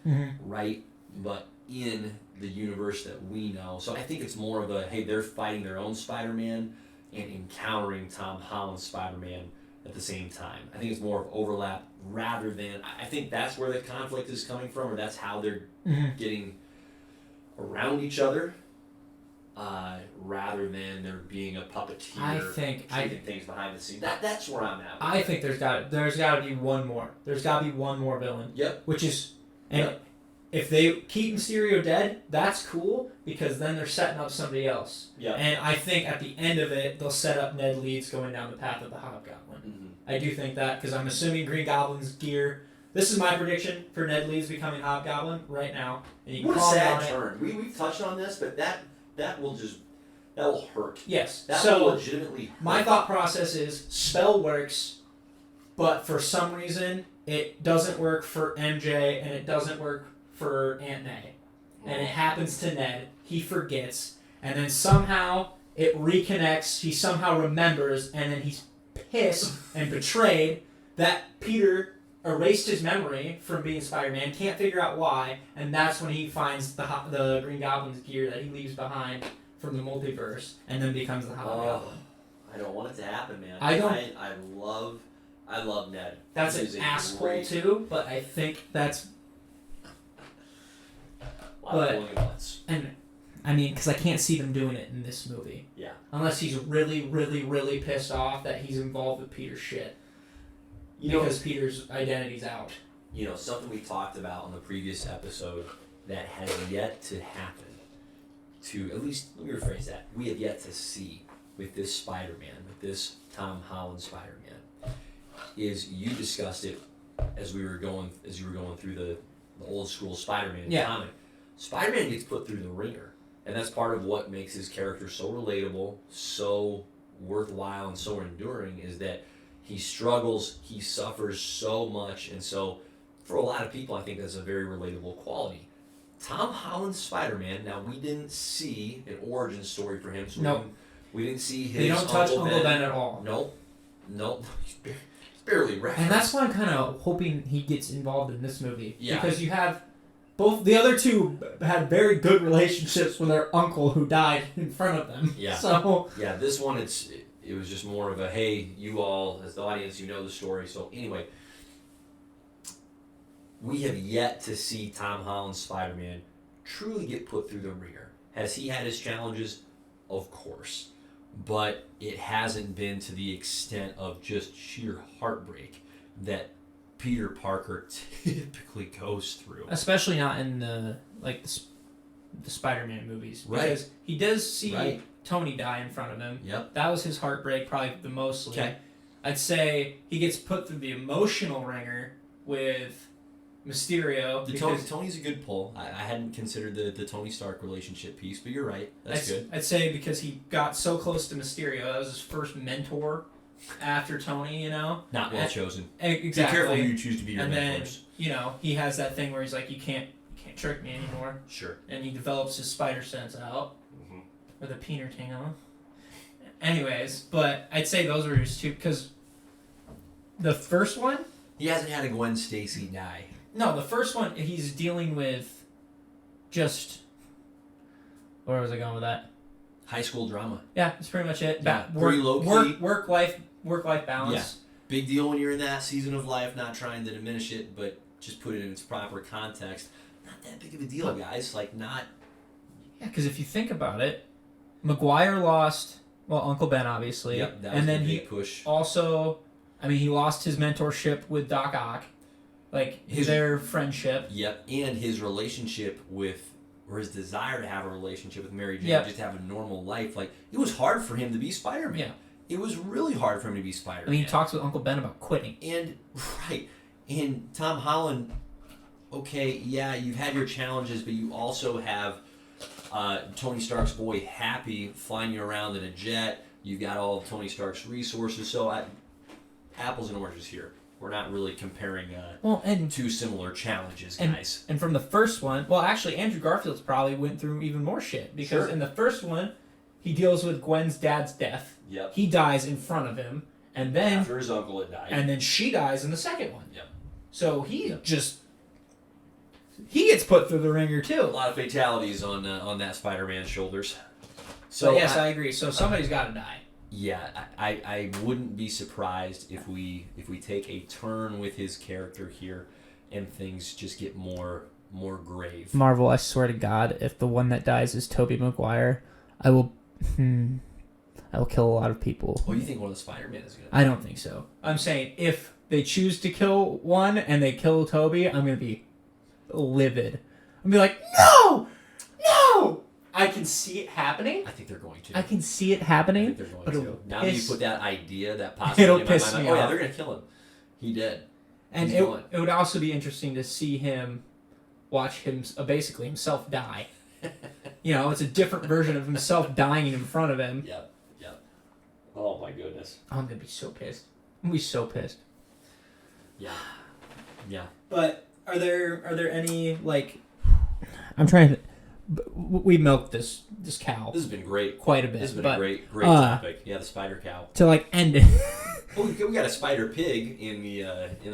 right? But in the universe that we know. So I think it's more of a, hey, they're fighting their own Spider-Man and encountering Tom Holland's Spider-Man at the same time. I think it's more of overlap rather than, I think that's where the conflict is coming from, or that's how they're getting around each other, rather than there being a puppeteer keeping things behind the scenes. That's where I'm at. I think there's got to be one more. There's got to be one more villain. Yep. Which is, and if they keep Mysterio dead, that's cool because then they're setting up somebody else. Yeah. And I think at the end of it, they'll set up Ned Leeds going down the path of the Hobgoblin. I do think that because I'm assuming Green Goblin's gear. This is my prediction for Ned Leeds becoming Hobgoblin right now. And you what a call sad on turn. We've touched on this, but that will hurt. Yes. That will legitimately hurt. My thought process is spell works, but for some reason it doesn't work for MJ and it doesn't work for Aunt May. And it happens to Ned. He forgets. And then somehow it reconnects. He somehow remembers. And then he's pissed and betrayed that Peter erased his memory from being Spider-Man. Can't figure out why. And that's when he finds the Green Goblin's gear that he leaves behind from the multiverse. And then becomes the Hobgoblin. I don't want it to happen, man. I love Ned. That's an asshole too, but I think that's... And I mean, because I can't see them doing it in this movie. Yeah. Unless he's really, really, really pissed off that he's involved with Peter's shit. Because Peter's identity's out. You know, something we talked about on the previous episode that has yet to happen, at least, let me rephrase that, we have yet to see with this Spider-Man, with this Tom Holland Spider-Man, is you discussed it as you were going through the old school Spider-Man comic. Spider-Man gets put through the ringer, and that's part of what makes his character so relatable, so worthwhile, and so enduring, is that he struggles, he suffers so much, and so for a lot of people, I think that's a very relatable quality. Tom Holland's Spider-Man, now we didn't see an origin story for him, so we didn't see his They don't touch Uncle Ben at all. Nope. He's barely referenced. And that's why I'm kind of hoping he gets involved in this movie. Yeah. Because you have... Both the other two had very good relationships with their uncle who died in front of them. Yeah. So yeah, this one it was just more of a, hey, you all as the audience, you know the story. So anyway, we have yet to see Tom Holland's Spider-Man truly get put through the ringer. Has he had his challenges? Of course, but it hasn't been to the extent of just sheer heartbreak that Peter Parker typically goes through, especially not in the Spider-Man movies, because he does see Tony die in front of him. Yep, that was his heartbreak, probably the mostly. Okay. I'd say he gets put through the emotional ringer with Mysterio. Tony's a good pull. I hadn't considered the Tony Stark relationship piece, but you're right. That's good. I'd say because he got so close to Mysterio, that was his first mentor. After Tony, you know, not well chosen. Exactly. Be careful who you choose to be your mentors. And then, you know, he has that thing where he's like, you can't trick me anymore. Sure. And he develops his spider sense out, or the peener tingle. Anyways, but I'd say those were his two, because the first one, he hasn't had a Gwen Stacy die. No, the first one he's dealing with just. Where was I going with that? High school drama. Yeah, that's pretty much it. Pretty low key. Work life balance. Yeah. Big deal when you're in that season of life, not trying to diminish it, but just put it in its proper context. Not that big of a deal, guys. Not... Yeah, because if you think about it, Maguire lost, Uncle Ben, obviously. Yep, that was and then the big push. Also, he lost his mentorship with Doc Ock. Their friendship. Yep, and his relationship with... or his desire to have a relationship with Mary Jane, just have a normal life. It was hard for him to be Spider-Man. Yeah. It was really hard for him to be Spider-Man. He talks with Uncle Ben about quitting. And Tom Holland, okay, yeah, you've had your challenges, but you also have Tony Stark's boy Happy flying you around in a jet. You've got all of Tony Stark's resources. So apples and oranges here. We're not really comparing and two similar challenges, guys. And from the first one, well, actually, Andrew Garfield's probably went through even more shit because in the first one, he deals with Gwen's dad's death. Yep. He dies in front of him, and then after his uncle had died, and then she dies in the second one. Yep. So he gets put through the ringer too. A lot of fatalities on that Spider-Man's shoulders. So yes, I agree. So somebody's got to die. Yeah, I wouldn't be surprised if we take a turn with his character here, and things just get more grave. Marvel, I swear to God, if the one that dies is Tobey Maguire, I will kill a lot of people. Oh, you think one of the Spider-Man is gonna? I don't think so. I'm saying if they choose to kill one and they kill Tobey, I'm gonna be livid. I'm gonna be like, no. I can see it happening. I think they're going to. I can see it happening. I think they're going to. Now that you put that idea, that possibility it'll in piss my mind, me off. yeah, they're going to kill him. He did. And it would also be interesting to see him watch basically himself die. It's a different version of himself dying in front of him. Yep. Oh my goodness. I'm going to be so pissed. I'm going to be so pissed. Yeah. But are there any, like... I'm trying to... We milked this cow. This has been great. Quite a bit. This has been a great topic. Yeah, the spider cow. To like end it. Oh, we got a spider pig in the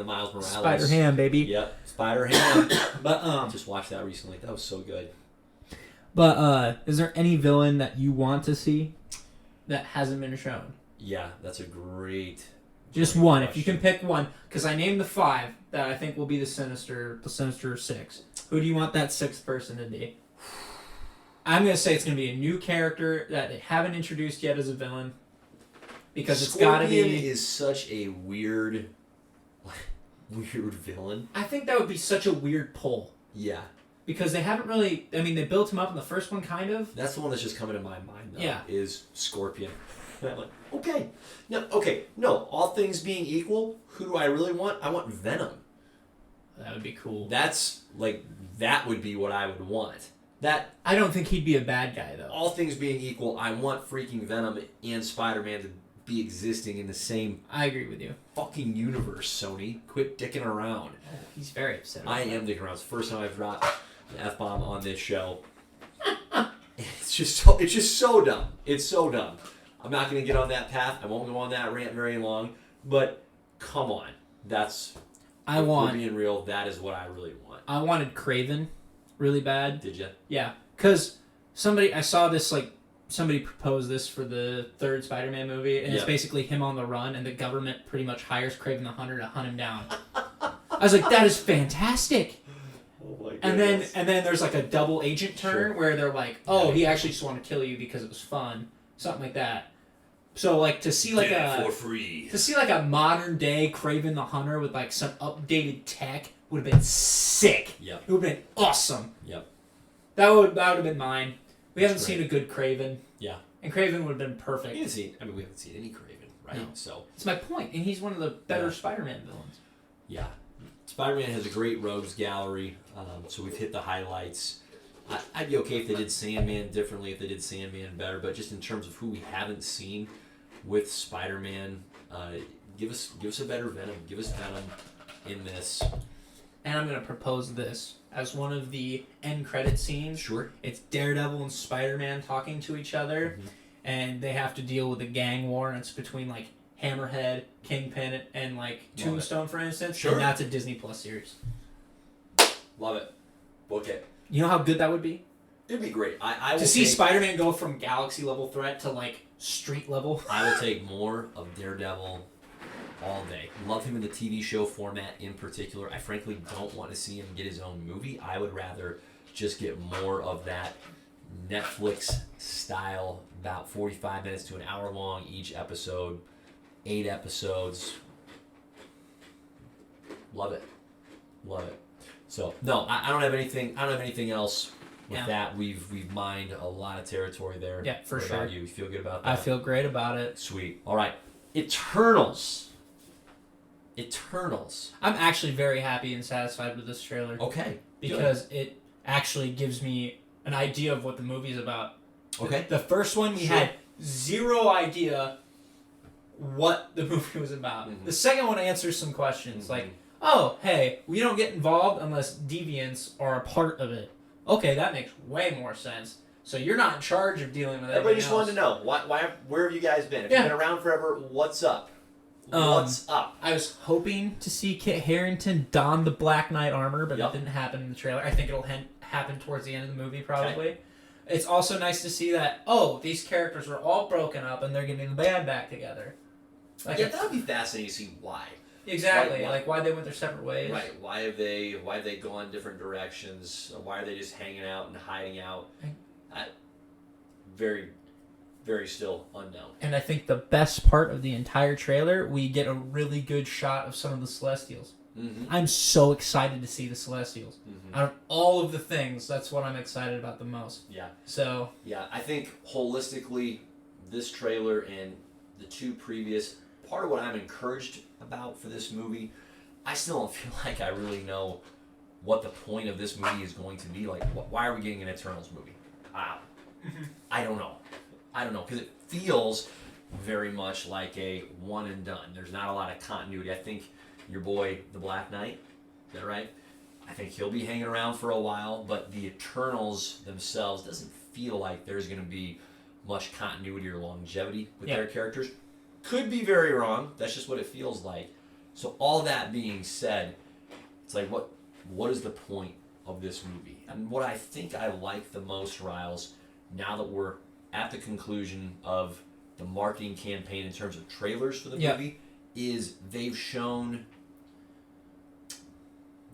Miles Morales. Spider ham, baby. Yep, spider ham. But just watched that recently. That was so good. But is there any villain that you want to see that hasn't been shown? Yeah, that's a great. Just one, if you can pick one, because I named the 5 that I think will be the Sinister 6. Who do you want that 6th person to be? I'm going to say it's going to be a new character that they haven't introduced yet as a villain. Because it's got to be... Scorpion is such a weird villain. I think that would be such a weird pull. Yeah. Because they haven't really... I mean, they built him up in the first one, kind of. That's the one that's just coming to my mind, though. Yeah. Is Scorpion. And I'm like, okay. No, all things being equal, who do I really want? I want Venom. That would be cool. That would be what I would want. I don't think he'd be a bad guy, though. All things being equal, I want freaking Venom and Spider-Man to be existing in the same... I agree with you. Fucking universe, Sony. Quit dicking around. He's very upset. I am dicking around. It's the first time I've dropped an F-bomb on this show. It's just so dumb. It's so dumb. I'm not going to get on that path. I won't go on that rant very long. But, come on. If we're being real, that is what I really want. I wanted Kraven really bad. Did you? Yeah. Because I saw this, somebody proposed this for the 3rd Spider-Man movie, and it's basically him on the run, and the government pretty much hires Kraven the Hunter to hunt him down. I was like, that is fantastic. Oh my goodness. And then there's like a double agent turn where they're like, he actually just wanted to kill you because it was fun. Something like that. So to see for free. To see a modern day Kraven the Hunter with some updated tech would have been sick. Yep. It would have been awesome. Yep. That would have been mine. We haven't seen a good Kraven. Yeah. And Kraven would have been perfect. We haven't seen any Kraven, right? No. So it's my point, and he's one of the better Spider-Man villains. Yeah. Spider-Man has a great rogues gallery, so we've hit the highlights. I'd be okay if they did Sandman differently, if they did Sandman better, but just in terms of who we haven't seen with Spider-Man, give us a better Venom. Give us Venom in this. And I'm going to propose this as one of the end credit scenes. Sure. It's Daredevil and Spider-Man talking to each other, and they have to deal with a gang war, and it's between Hammerhead, Kingpin, and Tombstone, for instance. Sure. And that's a Disney Plus series. Love it. Book it. You know how good that would be? It'd be great. I to see Spider-Man go from galaxy level threat to street level. I will take more of Daredevil all day. Love him in the TV show format in particular. I frankly don't want to see him get his own movie. I would rather just get more of that Netflix style, about 45 minutes to an hour long each episode, 8 episodes. Love it. So no, I don't have anything. I don't have anything else with that. We've mined a lot of territory there. Yeah, for what sure. About you? You feel good about that? I feel great about it. Sweet. All right. Eternals. I'm actually very happy and satisfied with this trailer. Okay. Because it actually gives me an idea of what the movie is about. Okay. The first one, we had zero idea what the movie was about. Mm-hmm. The second one answers some questions, like, oh, hey, we don't get involved unless deviants are a part of it. Okay, that makes way more sense. So you're not in charge of dealing with Everybody anything just else. wanted to know, where have you guys been? If you've been around forever, what's up? What's up? I was hoping to see Kit Harington don the Black Knight armor, but it didn't happen in the trailer. I think it'll happen towards the end of the movie, probably. Okay. It's also nice to see that, these characters were all broken up and they're getting the band back together. Like, that would be fascinating to see why. Exactly, why they went their separate ways. Right, why have they gone different directions? Why are they just hanging out and hiding out? Very, very still unknown. And I think the best part of the entire trailer, we get a really good shot of some of the Celestials. Mm-hmm. I'm so excited to see the Celestials. Mm-hmm. Out of all of the things, that's what I'm excited about the most. Yeah. So. Yeah, I think holistically, this trailer and the two previous, part of what I'm encouraged about for this movie, I still don't feel like I really know what the point of this movie is going to be. Like, why are we getting an Eternals movie? I don't know. Because it feels very much like a one and done. There's not a lot of continuity. I think your boy, the Black Knight, is that right? I think he'll be hanging around for a while, but the Eternals themselves doesn't feel like there's going to be much continuity or longevity with their characters. Could be very wrong. That's just what it feels like. So all that being said, it's like, what is the point of this movie? And what I think I like the most, Riles, now that we're at the conclusion of the marketing campaign in terms of trailers for the movie, is they've shown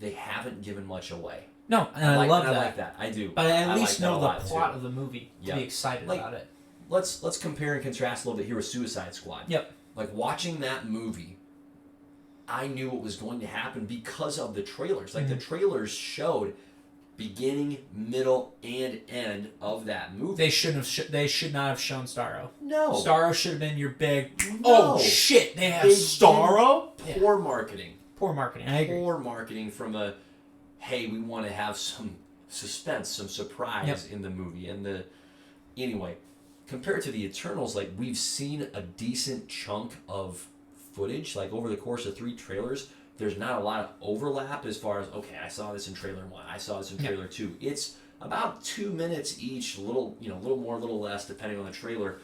they haven't given much away. No, and I love that. I like that. I do. But I at least know the plot of the movie to be excited about it. Let's compare and contrast a little bit here with Suicide Squad. Yep. Like, watching that movie, I knew what was going to happen because of the trailers. Like, the trailers showed beginning, middle, and end of that movie. They should not have shown Starro. No. Starro should have been your big. No. Oh shit! They have Starro. Poor marketing. Poor marketing. I agree. Poor marketing from a, hey, we want to have some suspense, some surprise in the movie, and anyway. Compared to the Eternals, like, we've seen a decent chunk of footage, like, over the course of 3 trailers. There's not a lot of overlap as far as, okay, I saw this in trailer 1, I saw this in trailer 2. It's about 2 minutes each, a little more, a little less, depending on the trailer,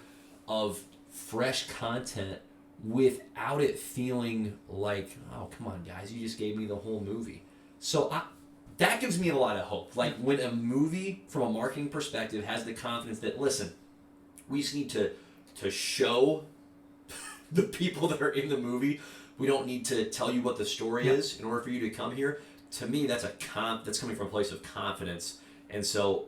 of fresh content without it feeling like, oh, come on, guys, you just gave me the whole movie. So that gives me a lot of hope. Like, when a movie, from a marketing perspective, has the confidence that, listen, we just need to show the people that are in the movie. We don't need to tell you what the story is in order for you to come here. To me, that's coming from a place of confidence. And so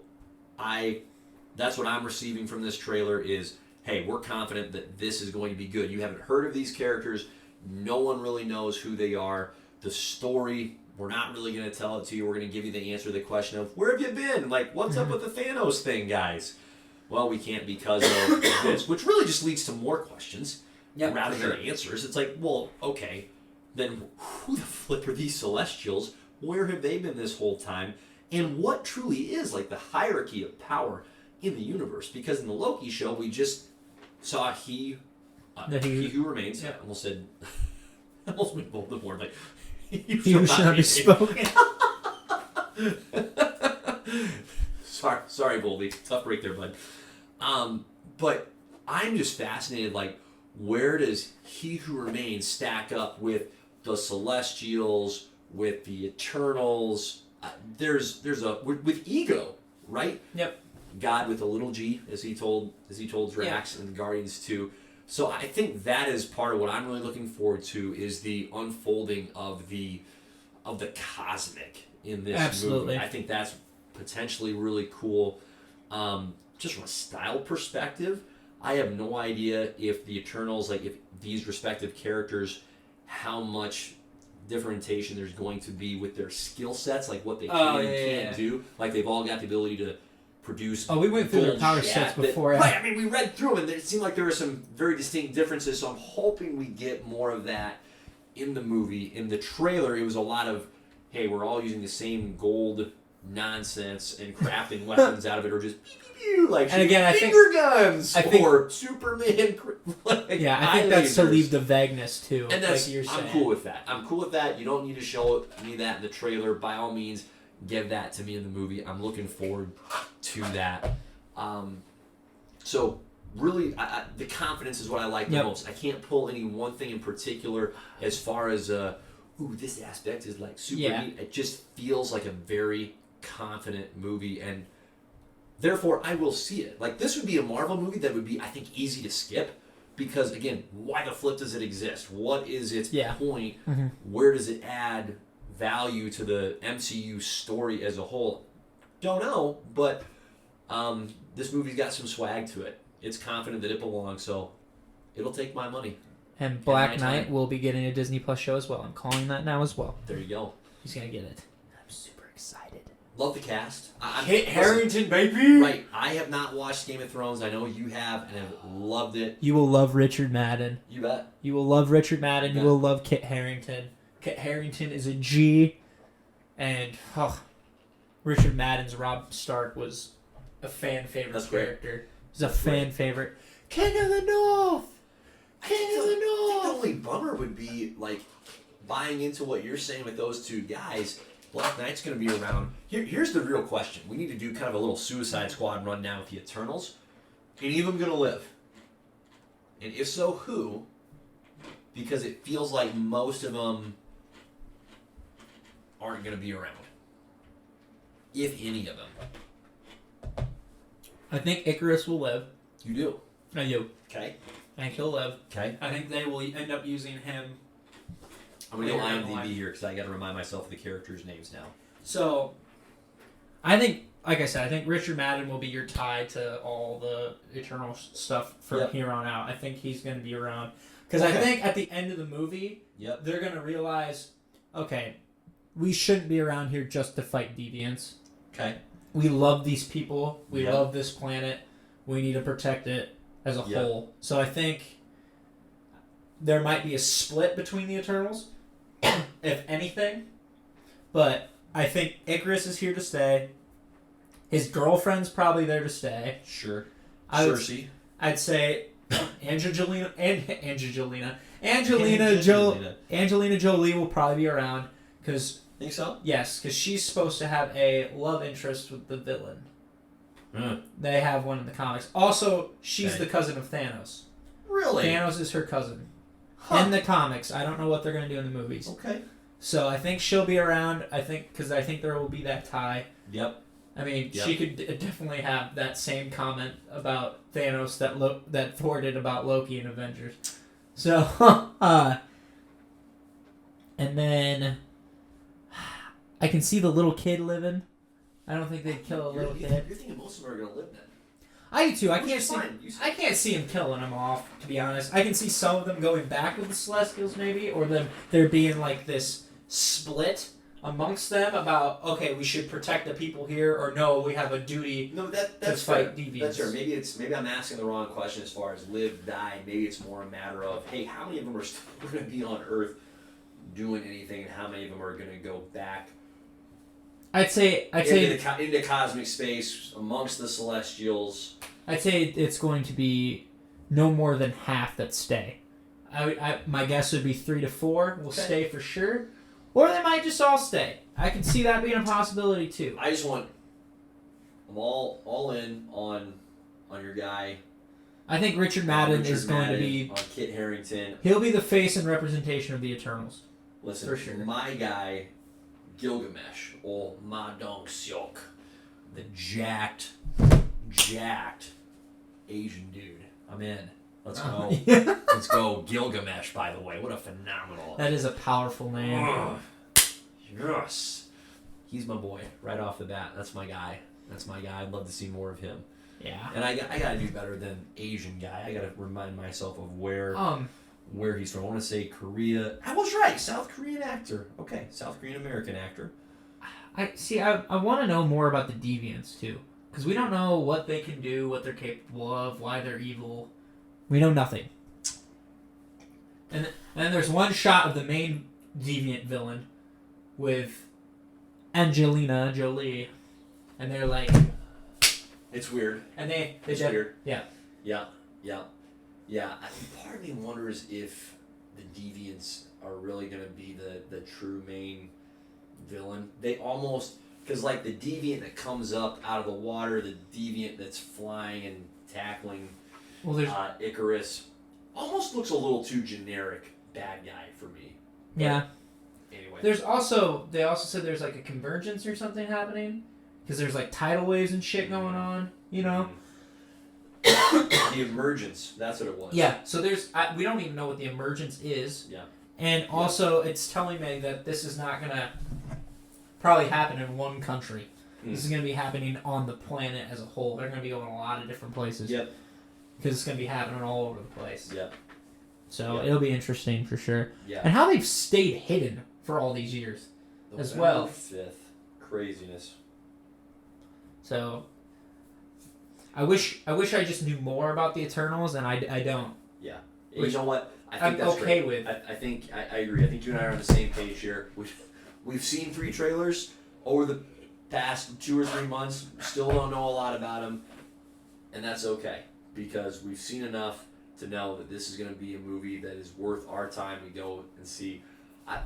that's what I'm receiving from this trailer is, hey, we're confident that this is going to be good. You haven't heard of these characters. No one really knows who they are. The story, we're not really going to tell it to you. We're going to give you the answer to the question of, where have you been? Like, what's up with the Thanos thing, guys? Well, we can't because of this, which really just leads to more questions rather than answers. It's like, well, okay, then who the flip are these Celestials? Where have they been this whole time? And what truly is, like, the hierarchy of power in the universe? Because in the Loki show, we just saw he who remains. Yeah. Almost went Voldemort, like, he shall not be spoken. Sorry, Voldy. Tough break there, bud. But I'm just fascinated, like, where does He Who Remains stack up with the Celestials, with the Eternals? There's with Ego, right? Yep. God with a little G, as he told Drax and Guardians 2. So I think that is part of what I'm really looking forward to, is the unfolding of the cosmic in this movie. I think that's potentially really cool. Just from a style perspective, I have no idea if the Eternals, like, if these respective characters, how much differentiation there's going to be with their skill sets, like what they can and can't do. Like, they've all got the ability to produce. Oh, we went through their power sets before. Right, I mean, we read through them, and it seemed like there were some very distinct differences, so I'm hoping we get more of that in the movie. In the trailer, it was a lot of, hey, we're all using the same gold nonsense and crafting weapons out of it, or just pew, pew, pew, like and again, finger guns or Superman. Like, yeah, I think that's to leave the vagueness too. And that's like you're saying. I'm cool with that. I'm cool with that. You don't need to show me that in the trailer. By all means, give that to me in the movie. I'm looking forward to that. So really, the confidence is what I like the most. I can't pull any one thing in particular as far as this aspect is like super neat. It just feels like a very confident movie, and therefore I will see it. Like, this would be a Marvel movie that would be, I think, easy to skip, because again, why the flip does it exist? What is its point? Mm-hmm. Where does it add value to the MCU story as a whole? Don't know, but this movie's got some swag to it. It's confident that it belongs, so it'll take my money. And Black Knight will be getting a Disney Plus show as well. I'm calling that now as well. There you go. He's going to get it. I'm super excited. Love the cast. Kit Harington, baby! Right. I have not watched Game of Thrones. I know you have, and have loved it. You will love Richard Madden. You bet. You will love Richard Madden. You will love Kit Harington. Kit Harington is a G. And Richard Madden's Robb Stark was a fan favorite character. He's a fan favorite. King of the North! King of the North! I think the only bummer would be, like, buying into what you're saying with those two guys. Black Knight's going to be around. Here's the real question. We need to do kind of a little Suicide Squad rundown with the Eternals. Any of them going to live? And if so, who? Because it feels like most of them aren't going to be around. If any of them. I think Icarus will live. You do? I do. Okay. I think he'll live. Okay. I think they will end up using him. I'm going to go IMDb here because I got to remind myself of the characters' names now. So, I think, like I said, I think Richard Madden will be your tie to all the Eternal stuff from here on out. I think he's going to be around. Because I think at the end of the movie, they're going to realize, okay, we shouldn't be around here just to fight deviants. Okay. We love these people. We love this planet. We need to protect it as a whole. So I think there might be a split between the Eternals, if anything. But I think Icarus is here to stay. His girlfriend's probably there to stay. Sure. Cersei. I'd say Angelina Jolie will probably be around because. Think so? Yes, because she's supposed to have a love interest with the villain. They have one in the comics. Also, she's the cousin of Thanos. Really? Thanos is her cousin. In the comics. I don't know what they're going to do in the movies. Okay. So I think she'll be around. Because I think there will be that tie. Yep. I mean, she could definitely have that same comment about Thanos that Thor did about Loki in Avengers. So, and then I can see the little kid living. I don't think they'd kill a little kid. You're thinking most of them are going to live then. I do too. I can't see him killing them off, to be honest. I can see some of them going back with the Celestials maybe, or there being like this split amongst them about, okay, we should protect the people here, or no, we have a duty to fight deviants. That's fair. Maybe I'm asking the wrong question as far as live, die. Maybe it's more a matter of, hey, how many of them are still going to be on Earth doing anything, and how many of them are going to go back I'd say into cosmic space amongst the Celestials. I'd say it's going to be no more than half that stay. My guess would be 3 to 4 will stay for sure, or they might just all stay. I can see that being a possibility too. I'm all in on your guy. I think Richard Madden is going to be on Kit Harington. He'll be the face and representation of the Eternals. Listen, for sure. My guy, Gilgamesh, or Ma Dong Seok, the jacked Asian dude. I'm in. Let's go. Let's go. Gilgamesh, by the way. What a phenomenal. That is a powerful name. Yes. He's my boy right off the bat. That's my guy. I'd love to see more of him. Yeah. And I got to do better than Asian guy. I got to remind myself of where he's from. I want to say Korea. I was right. South Korean actor. Okay. South Korean American actor. I want to know more about the deviants too. Because we don't know what they can do, what they're capable of, why they're evil. We know nothing. And then there's one shot of the main deviant villain with Angelina Jolie, and they're like, It's weird. and It's weird. Yeah. Part of me wonders if the deviants are really going to be the true main villain. They almost, because like the deviant that comes up out of the water, the deviant that's flying and tackling Icarus, almost looks a little too generic bad guy for me. Yeah. Anyway. They also said there's like a convergence or something happening, because there's like tidal waves and shit going on, you know? The emergence, that's what it was. Yeah, so we don't even know what the emergence is. Yeah. And also, it's telling me that this is not going to probably happen in one country. This is going to be happening on the planet as a whole. They're going to be going a lot of different places. Yep. Because it's going to be happening all over the place. Yep. So it'll be interesting for sure. Yeah. And how they've stayed hidden for all these years as well. 5th. Craziness. So I wish I just knew more about the Eternals, and I don't. Yeah. Which you know what? I think I'm that's okay great. with. I think I agree. I think you and I are on the same page here. We've seen 3 trailers over the past 2 or 3 months. Still don't know a lot about them, and that's okay because we've seen enough to know that this is going to be a movie that is worth our time to go and see.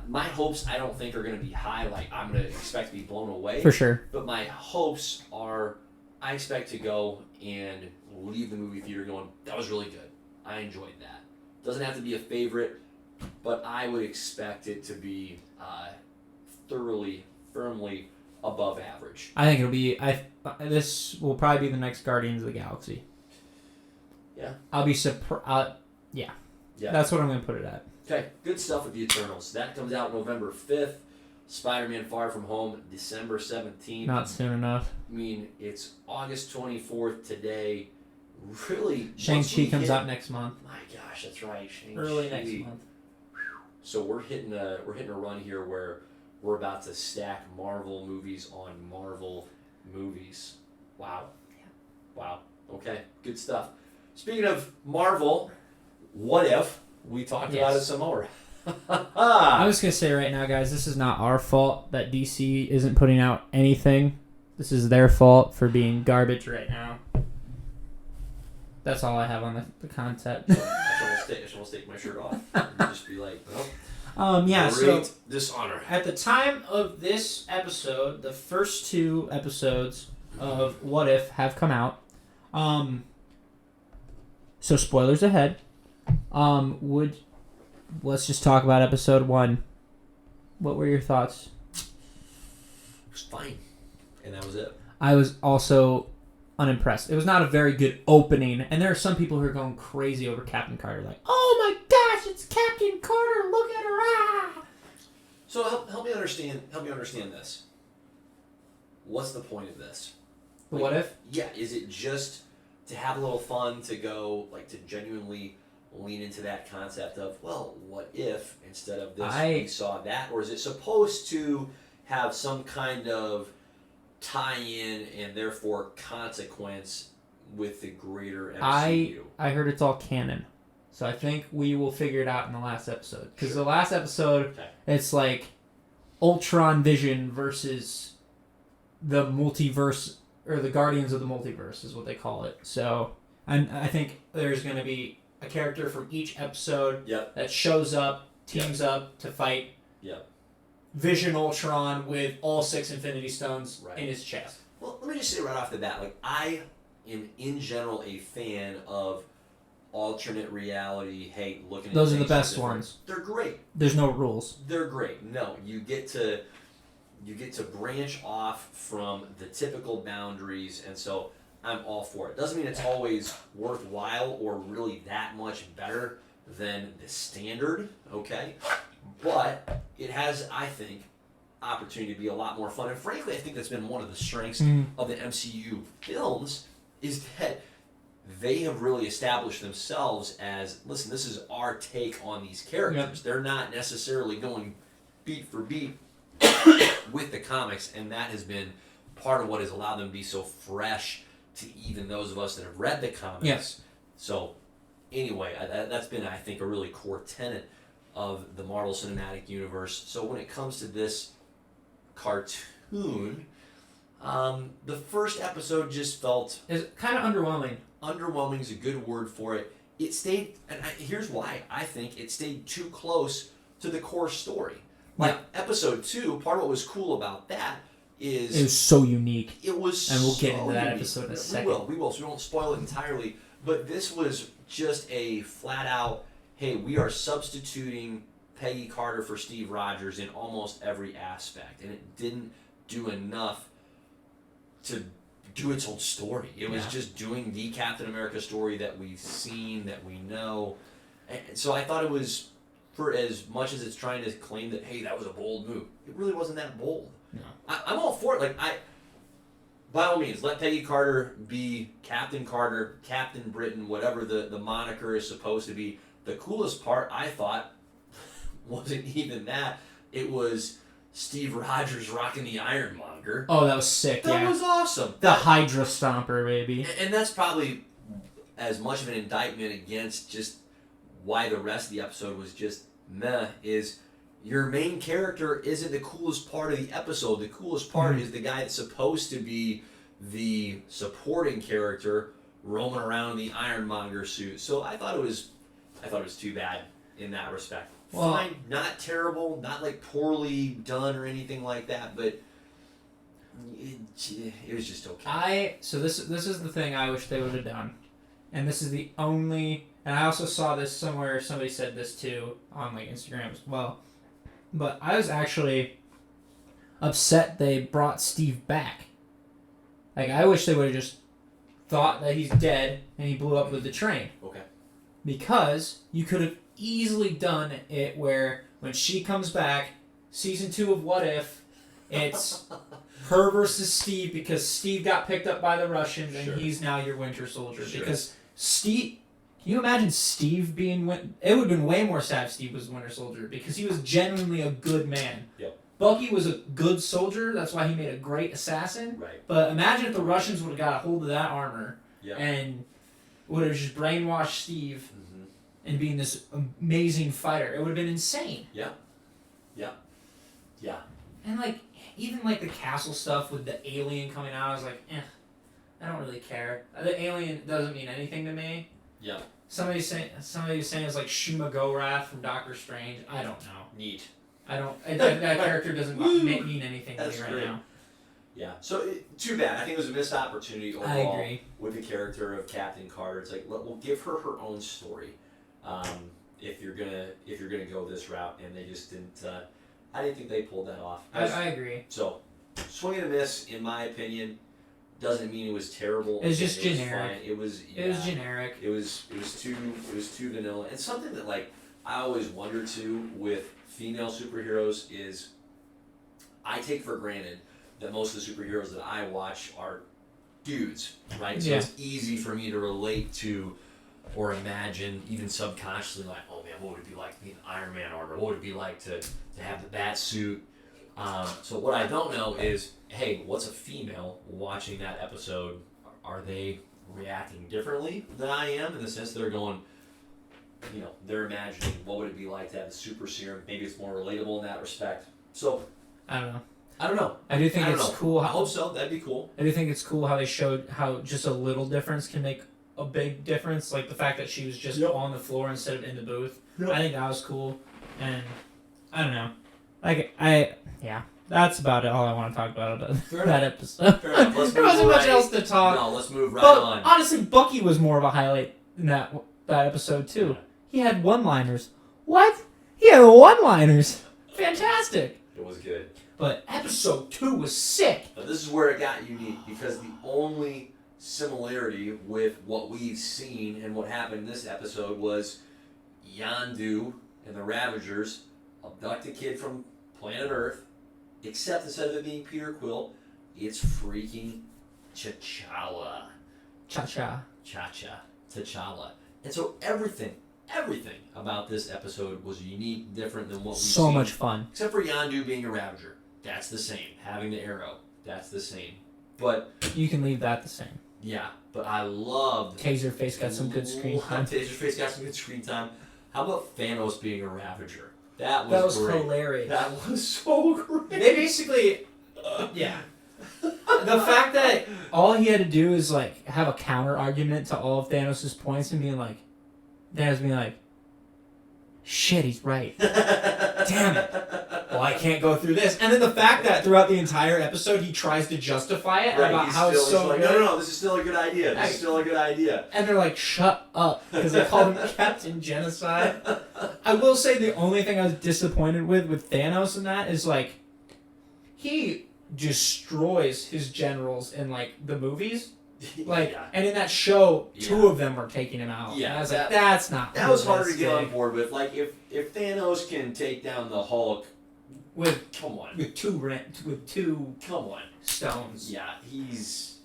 My hopes, I don't think, are going to be high. Like I'm going to expect to be blown away. For sure. But my hopes are, I expect to go and leave the movie theater going, that was really good. I enjoyed that. Doesn't have to be a favorite, but I would expect it to be firmly above average. I think it'll be. This will probably be the next Guardians of the Galaxy. Yeah. I'll be surprised. Yeah. That's what I'm going to put it at. Okay, good stuff with the Eternals. That comes out November 5th. Spider-Man Far From Home, December 17th. Not soon enough. I mean, it's August 24th today. Really, Shang-Chi comes out next month. My gosh, that's right. Shang-Chi. Early next month. So we're hitting a run here where we're about to stack Marvel movies on Marvel movies. Wow. Yeah. Wow. Okay, good stuff. Speaking of Marvel, what if we talked about it some more? I'm just going to say right now, guys, this is not our fault that DC isn't putting out anything. This is their fault for being garbage right now. That's all I have on the concept. I should almost take my shirt off and just be like, well, so dishonor. At the time of this episode, the first 2 episodes of What If have come out. So spoilers ahead. Let's just talk about episode 1. What were your thoughts? It was fine, and that was it. I was also unimpressed. It was not a very good opening, and there are some people who are going crazy over Captain Carter, like, "Oh my gosh, it's Captain Carter! Look at her!" Ah! So help me understand this. What's the point of this? What if? Yeah, is it just to have a little fun, to go to genuinely lean into that concept of, well, what if instead of this we saw that, or is it supposed to have some kind of tie-in and therefore consequence with the greater MCU? I heard it's all canon, so I think we will figure it out in the last episode. Because the last episode, it's like Ultron Vision versus the multiverse, or the Guardians of the Multiverse is what they call it. So I think there's going to be a character from each episode that shows up, teams up to fight Vision Ultron with all 6 Infinity Stones in his chest. Well, let me just say right off the bat, I am in general a fan of alternate reality. Hey, looking at those are the best ones. They're great. There's no rules. They're great. No, you get to branch off from the typical boundaries, and so I'm all for it. Doesn't mean it's always worthwhile or really that much better than the standard, okay? But it has, I think, opportunity to be a lot more fun. And frankly, I think that's been one of the strengths of the MCU films, is that they have really established themselves as, listen, this is our take on these characters. They're not necessarily going beat for beat with the comics, and that has been part of what has allowed them to be so fresh to even those of us that have read the comics. Yes. So, anyway, that's been, I think, a really core tenet of the Marvel Cinematic Universe. So when it comes to this cartoon. The first episode just felt... It's kind of underwhelming. Underwhelming is a good word for it. It stayed... And here's why. I think it stayed too close to the core story. Like, episode 2, part of what was cool about that is... It was so unique. It was And we'll get so into that unique. episode in a second. We will, so we won't spoil it entirely. But this was just a flat-out, hey, we are substituting Peggy Carter for Steve Rogers in almost every aspect. And it didn't do enough to do its own story. It was just doing the Captain America story that we've seen, that we know. And so I thought it was, for as much as it's trying to claim that, hey, that was a bold move, it really wasn't that bold. No. I'm all for it. Like, by all means, let Peggy Carter be Captain Carter, Captain Britain, whatever the moniker is supposed to be. The coolest part, I thought, wasn't even that. It was Steve Rogers rocking the Ironmonger. Oh, that was sick, That was awesome. The Hydra Stomper, baby. And that's probably as much of an indictment against just why the rest of the episode was just meh, is your main character isn't the coolest part of the episode. The coolest part is the guy that's supposed to be the supporting character roaming around in the Ironmonger suit. So I thought it was too bad in that respect. Well, fine, not terrible, not like poorly done or anything like that, but it was just okay. So this is the thing I wish they would have done, and this is the only. And I also saw this somewhere. Somebody said this too on like Instagram as well. But I was actually upset they brought Steve back. Like, I wish they would have just thought that he's dead and he blew up with the train. Okay. Because you could have easily done it where when she comes back, season 2 of What If, it's her versus Steve because Steve got picked up by the Russians and he's now your Winter Soldier. Sure. Because Steve... Can you imagine Steve being... It would have been way more sad if Steve was Winter Soldier because he was genuinely a good man. Yep. Bucky was a good soldier. That's why he made a great assassin. Right. But imagine if the Russians would have got a hold of that armor and would have just brainwashed Steve and being this amazing fighter. It would have been insane. Yeah. Yeah. Yeah. And, like, even, like, the castle stuff with the alien coming out, I was like, I don't really care. The alien doesn't mean anything to me. Yeah. Somebody's saying it's like Shuma Gorath from Doctor Strange. I don't know. Neat. I don't. That character doesn't mean anything to me right now. Yeah. So too bad. I think it was a missed opportunity overall. I agree. With the character of Captain Carter. It's like we'll give her her own story. If you're gonna go this route, and they just didn't. I didn't think they pulled that off. I agree. So swing and a miss, in my opinion. Doesn't mean it was terrible. It was just generic. It was generic. It was too vanilla. And something that like I always wonder too with female superheroes is I take for granted that most of the superheroes that I watch are dudes, right? So it's easy for me to relate to or imagine, even subconsciously, like, oh man, what would it be like to be an Iron Man armor? What would it be like to have the bat suit? So what I don't know is, hey, what's a female watching that episode? Are they reacting differently than I am in the sense they're going, they're imagining what would it be like to have the super serum? Maybe it's more relatable in that respect. So I don't know. I do think it's cool. I hope so. That'd be cool. I do think it's cool how they showed how just a little difference can make a big difference. Like the fact that she was just on the floor instead of in the booth. Yep. I think that was cool. And I don't know. That's about it. All I want to talk about that episode. Fair enough. There wasn't much else to talk. No, let's move right but on. Honestly, Bucky was more of a highlight in that episode too. Yeah. He had one-liners. What? He had one-liners. Fantastic. It was good. But episode 2 was sick. But this is where it got unique because the only similarity with what we've seen and what happened in this episode was Yondu and the Ravagers abduct a kid from planet Earth, except instead of it being Peter Quill, it's freaking T'Challa. T'Challa. And so everything about this episode was unique, different than what we've seen. So much fun. Except for Yondu being a Ravager. That's the same. Having the arrow. That's the same. But you can leave that the same. Yeah, but I loved... Taserface got some good screen time. Taserface got some good screen time. How about Thanos being a Ravager? That was great. Hilarious. That was so great. They basically... Yeah. The fact that all he had to do is like have a counter argument to all of Thanos' points and being like, shit, he's right. Damn it. Well, I can't go through this. And then the fact that throughout the entire episode he tries to justify it about how it's so like, good. No, this is still a good idea. This is still a good idea. And they're like, shut up, because they called him Captain Genocide. I will say the only thing I was disappointed with Thanos in that is like, he destroys his generals in like the movies. Like, and in that show, two of them were taking him out. Yeah, and I was like, that's not. That was harder to get on board with. Like, if Thanos can take down the Hulk with two come on stones. Yeah, he's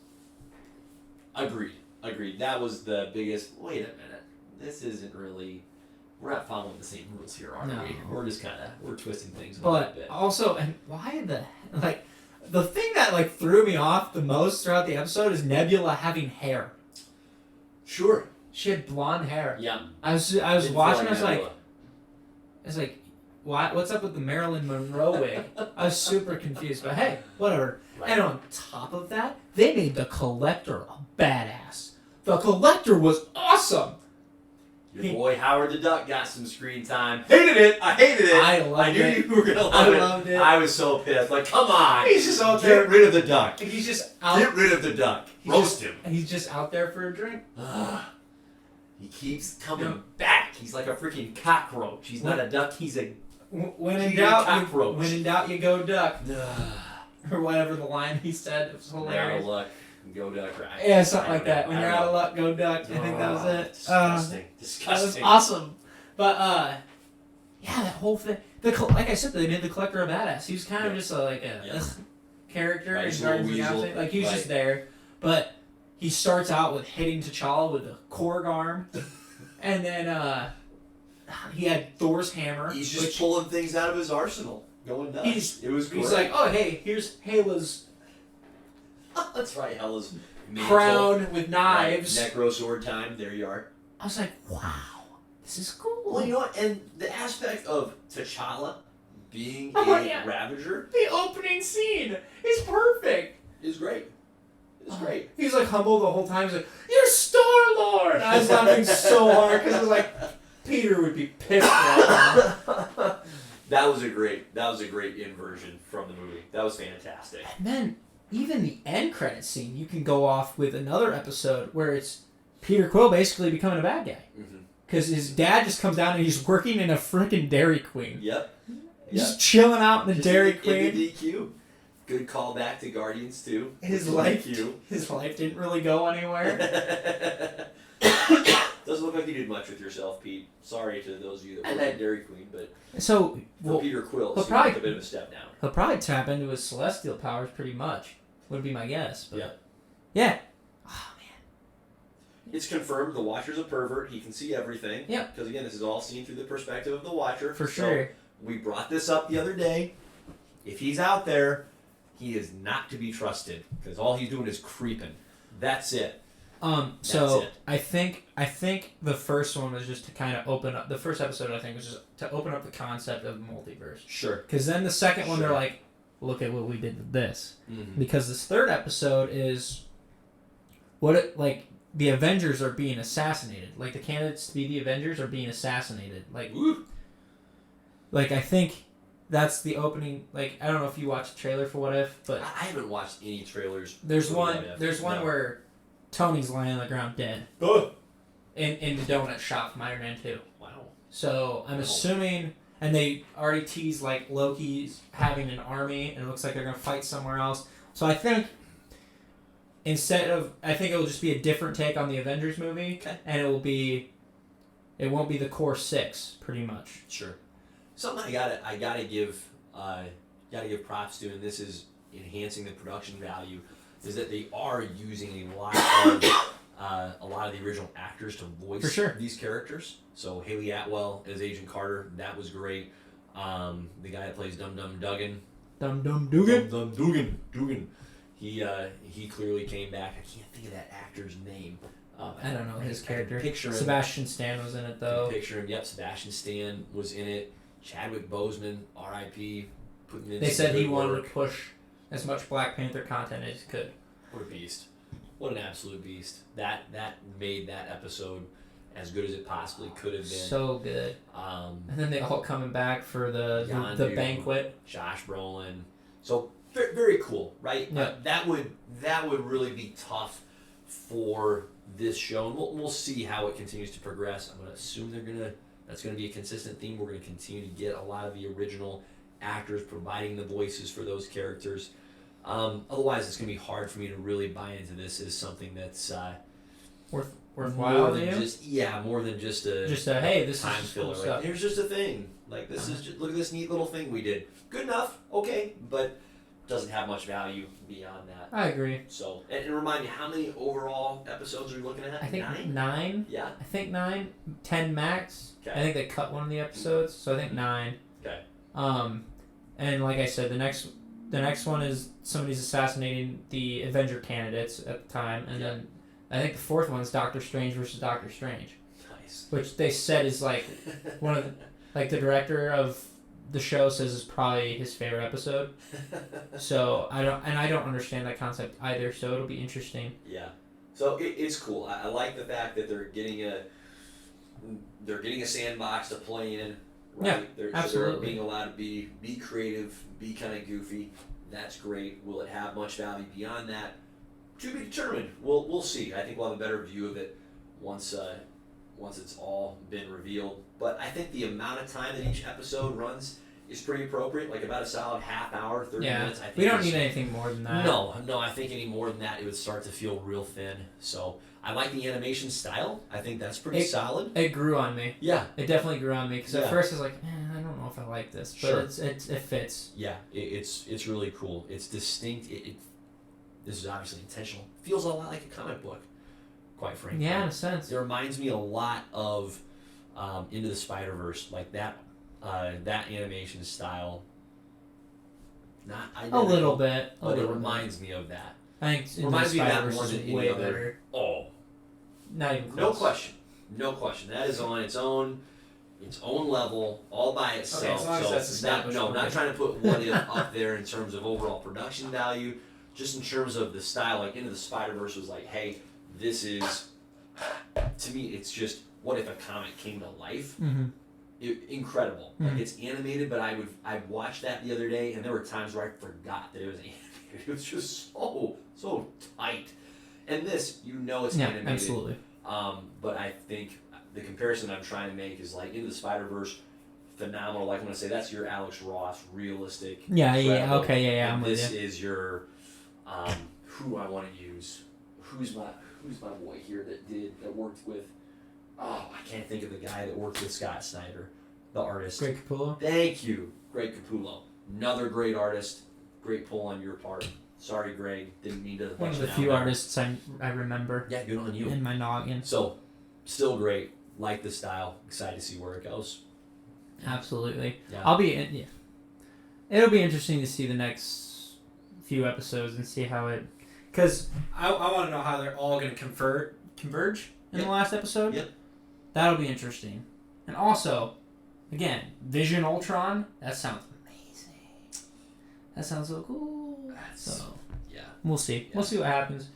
agreed. That was the biggest. Wait a minute, this isn't really. We're not following the same rules here, are we? We're just we're twisting things a little bit. But also, and why the thing that like threw me off the most throughout the episode is Nebula having hair. Sure. She had blonde hair. Yeah. I was watching. I was like, what's up with the Marilyn Monroe wig? I was super confused. But hey, whatever. Right. And on top of that, they made the Collector a badass. The Collector was awesome. Your boy Howard the Duck got some screen time. Hated it. I hated it. I loved it. I knew you were gonna love it. I loved it. I was so pissed. Like, come on. He's just out there. Get rid of the duck. He's just out. Get rid of the duck. Roast him. He's just out there for a drink. He keeps coming back. He's like a freaking cockroach. He's not a duck. He's a when in doubt, you go duck. Or whatever the line he said. It was hilarious. Out of luck, go duck. Right? Yeah, something like that. When you're out of luck, go duck. I think that was it. Disgusting. That was awesome. But yeah, that whole thing. Like I said, they made the Collector a badass. He was kind of just a character in Guardians of the Galaxy. Like he was just there, but he starts out with hitting T'Challa with a Korg arm, and then he had Thor's hammer. He's just pulling things out of his arsenal, going nuts. It was great. He's like, oh hey, here's Hela's. That's right, Hela's crown with knives. Right. Necro sword time. There you are. I was like, wow, this is cool. Well, you know what? And the aspect of T'Challa being a Ravager. The opening scene is perfect. Is great. It's great. He's like humble the whole time. He's like, "You're Star-Lord." I was laughing so hard because I was like, Peter would be pissed right now. That was a great inversion from the movie. That was fantastic. And then even the end credit scene, you can go off with another episode where it's Peter Quill basically becoming a bad guy. Because his dad just comes down and he's working in a freaking Dairy Queen. Yep. Just chilling out in the Dairy Queen. In the DQ. Good callback to Guardians 2. His life didn't really go anywhere. Doesn't look like you did much with yourself, Pete. Sorry to those of you that work at Dairy Queen, but for Peter Quill, it's a bit of a step down. He'll probably tap into his celestial powers pretty much. Would be my guess. But yeah. Oh man. It's confirmed the Watcher's a pervert. He can see everything. Yeah. Because again, this is all seen through the perspective of the Watcher. For sure. We brought this up the other day. If he's out there, he is not to be trusted because all he's doing is creeping. That's it. So I think the first one was just to kind of open up. The first episode I think was just to open up the concept of multiverse. Sure. Because then the second one they're like, look at what we did with this. Mm-hmm. Because this third episode is the Avengers are being assassinated. Like the candidates to be the Avengers are being assassinated. Like I think. That's the opening. Like I don't know if you watched the trailer for What If, but I haven't watched any trailers. There's one where Tony's lying on the ground dead. In the donut shop from Iron Man 2. Wow. So I'm assuming, and they already teased like Loki's having an army, and it looks like they're gonna fight somewhere else. So I think I think it'll just be a different take on the Avengers movie, and it won't be the core 6 pretty much. Sure. Something I gotta give props to, and this is enhancing the production value, is that they are using a lot of the original actors to voice these characters. So Haley Atwell as Agent Carter, that was great. The guy that plays Dum Dum Dugan. Dugan. He clearly came back. I can't think of that actor's name. I don't know his character. Picture him. Sebastian Stan was in it though. Picture him. Yep, Sebastian Stan was in it. Chadwick Boseman, R.I.P. Putting in. They said he wanted to push as much Black Panther content as it could. What a beast. What an absolute beast. That made that episode as good as it possibly could have been. So good. And then they all coming back for the banquet. Josh Brolin. So very, very cool, right? Yeah. That would really be tough for this show, and we'll see how it continues to progress. I'm going to assume that's going to be a consistent theme. We're going to continue to get a lot of the original actors providing the voices for those characters. Otherwise, it's going to be hard for me to really buy into this as something that's worthwhile. More than just a hey, this time is filler. cool Like, here's just a thing. Like this is just, look at this neat little thing we did. Good enough, okay, but doesn't have much value beyond that. I agree. So, and remind me, how many overall episodes are we looking at? I think 9. Yeah. I think 9, 10 max. Okay. I think they cut one of the episodes, so I think 9. Okay. And like I said, the next one is somebody's assassinating the Avenger candidates at the time, and then I think the 4th one is Doctor Strange versus Doctor Strange. Nice. Which they said is like one of the, like the director of the show says is probably his favorite episode. So I don't understand that concept either. So it'll be interesting. Yeah. So it's cool. I like the fact that they're getting a sandbox to play in. Right? Yeah, absolutely. So they're being allowed to be creative, be kind of goofy. That's great. Will it have much value beyond that? To be determined. We'll see. I think we'll have a better view of it once it's all been revealed. But I think the amount of time that each episode runs is pretty appropriate. Like about a solid half hour, 30 minutes. I think we don't need anything more than that. No. I think any more than that, it would start to feel real thin. So I like the animation style. I think that's pretty solid. It grew on me. Yeah. It definitely grew on me because at first I was like, I don't know if I like this, but it fits. Yeah, it's really cool. It's distinct. This is obviously intentional. Feels a lot like a comic book, quite frankly. Yeah, in a sense. It reminds me a lot of Into the Spider-Verse, like that animation style. Not a little bit, but it reminds me of that. I think It reminds me of that more than any other. Better. Oh, not even close. No question. That is on its own level, all by itself. Okay, as long as that's established. Not trying to put What If up there in terms of overall production value, just in terms of the style. Like Into the Spider-Verse was like, hey, this is, to me, it's just what if a comic came to life. Mm-hmm. Incredible. Like it's animated, but I watched that the other day, and there were times where I forgot that it was animated. It was just so tight. And this, it's animated. Absolutely. But I think the comparison I'm trying to make is like Into the Spider-Verse, phenomenal. Like I'm gonna say that's your Alex Ross, realistic. Yeah. Okay. I'm with you. This is your who I want to use. Who's my boy here that worked with. Oh, I can't think of the guy that worked with Scott Snyder, the artist. Greg Capullo. Thank you, Greg Capullo. Another great artist. Great pull on your part. Sorry, Greg. Didn't mean to. One of the few artists I remember. Yeah, good on you. In my noggin. So, still great. Like the style. Excited to see where it goes. Absolutely. Yeah. It'll be interesting to see the next few episodes and see how it. Because I want to know how they're all going to converge in the last episode. Yep. That'll be interesting. And also, again, Vision Ultron. That sounds amazing. That sounds so cool. We'll see. Yeah. We'll see what happens.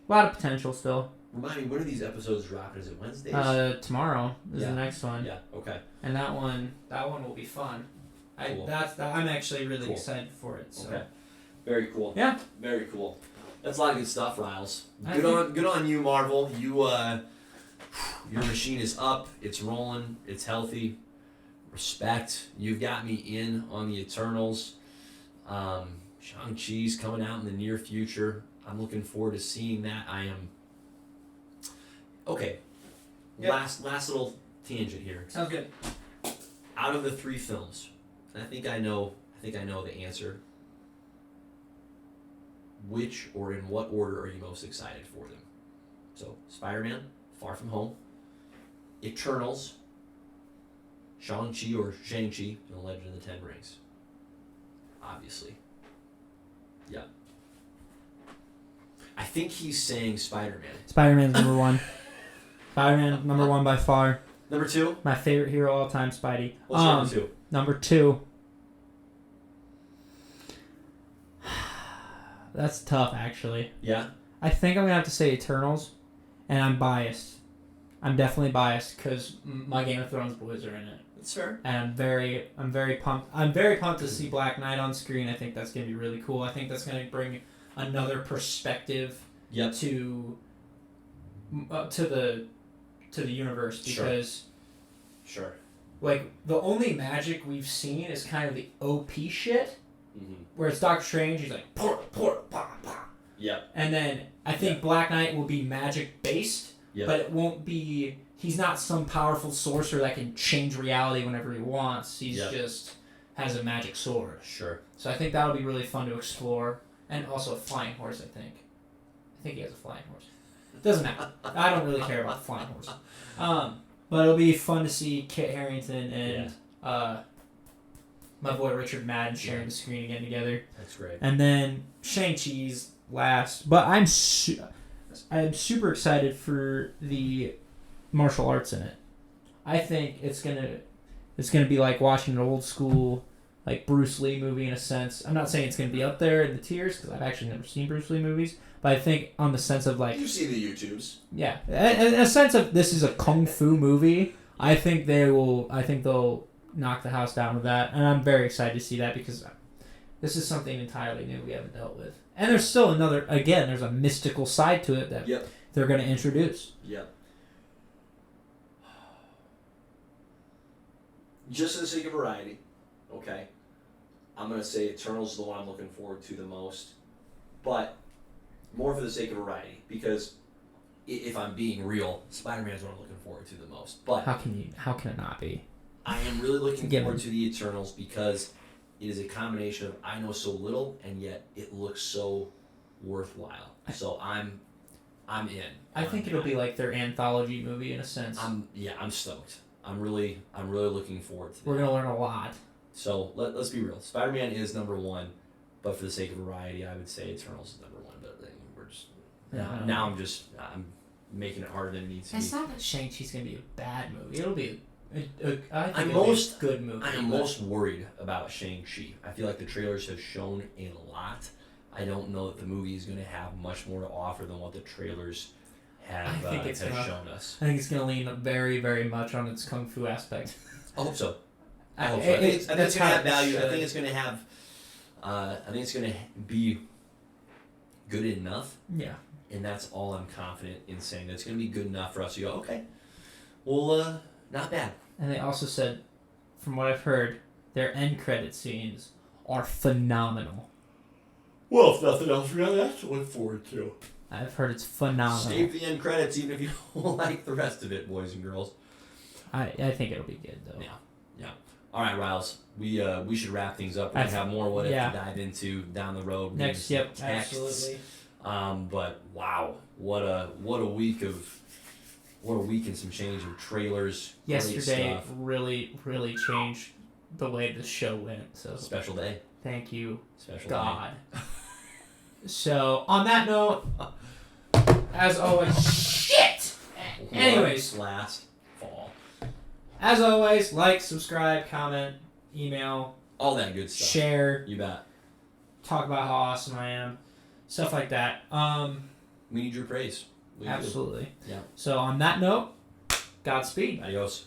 A lot of potential still. Remind me, when are these episodes dropping? Is it Wednesdays? Tomorrow is the next one. Yeah. Okay. And that one will be fun. Cool. I'm actually really excited for it. So. Okay. Very cool. Yeah. Very cool. That's a lot of good stuff, Riles. Good on you, Marvel. Your machine is up. It's rolling. It's healthy. Respect. You've got me in on the Eternals. Shang-Chi's coming out in the near future. I'm looking forward to seeing that. I am. Okay. Yep. Last little tangent here. Sounds good. Out of the 3 films, and I think I know the answer. Which or in what order are you most excited for them? So, Spider-Man, Far From Home, Eternals, Shang-Chi or Shang-Chi, and The Legend of the Ten Rings. Obviously. Yeah. I think he's saying Spider-Man. Spider-Man's number 1. Spider-Man, number 1 by far. Number 2? My favorite hero of all time, Spidey. What's number 2? Number 2. That's tough, actually. Yeah. I think I'm gonna have to say Eternals, and I'm biased. I'm definitely biased because my Game of Thrones boys are in it. That's fair. And I'm very pumped. I'm very pumped to see Black Knight on screen. I think that's gonna be really cool. I think that's gonna bring another perspective to the universe because Sure. like the only magic we've seen is kind of the OP shit, where it's Doctor Strange. He's like portal, pa pa. Yeah. And then I think Black Knight will be magic based, but it won't be. He's not some powerful sorcerer that can change reality whenever he wants. He's just has a magic sword. Sure. So I think that'll be really fun to explore, and also a flying horse. I think he has a flying horse. Doesn't matter. I don't really care about the flying horse. But it'll be fun to see Kit Harington and my boy Richard Madden sharing the screen again together. That's great. And then Shang-Chi's last, but I'm super excited for the martial arts in it. I think it's gonna be like watching an old school like Bruce Lee movie in a sense. I'm not saying it's gonna be up there in the tiers because I've actually never seen Bruce Lee movies, but I think on the sense of like You see the YouTubes. Yeah, in a sense of this is a kung fu movie. I think they'll knock the house down with that, and I'm very excited to see that because this is something entirely new we haven't dealt with. And there's still there's a mystical side to it that they're going to introduce. Yep. Just for the sake of variety, okay, I'm going to say Eternals is the one I'm looking forward to the most, but more for the sake of variety, because if I'm being real, Spider-Man is what I'm looking forward to the most. But how can it not be? I am really looking forward to the Eternals because it is a combination of I know so little and yet it looks so worthwhile. So I'm in. I think it'll be like their anthology movie in a sense. I'm stoked. I'm really looking forward to that. We're gonna learn a lot. So let's be real. Spider-Man is number one, but for the sake of variety, I would say Eternals is number one. But we're just now I'm making it harder than it needs to be. It's not that Shang-Chi's gonna be a bad movie. It'll be a good movie. I am most worried about Shang-Chi. I feel like the trailers have shown a lot. I don't know that the movie is going to have much more to offer than what the trailers have shown us. I think it's going to lean very, very much on its kung fu aspect. I hope so. I think it's going to have value. I think it's going to have. I think it's going to be good enough. Yeah. And that's all I'm confident in saying. That it's going to be good enough for us to go, okay, well, not bad. And they also said, from what I've heard, their end credit scenes are phenomenal. Well, if nothing else, we got that to look forward to. I've heard it's phenomenal. Save the end credits even if you don't like the rest of it, boys and girls. I think it'll be good, though. Yeah. All right, Riles. We should wrap things up. We're going to have more what if to dive into down the road. Next, absolutely. But wow, what a week and some change of trailers. Yesterday really, really changed the way the show went. So special day. Thank you, special God. So on that note, as always, shit. Anyways, last fall. As always, like, subscribe, comment, email, all that good stuff. Share. You bet. Talk about how awesome I am, stuff like that. We need your praise. Absolutely. Yeah. So on that note, Godspeed. Adios.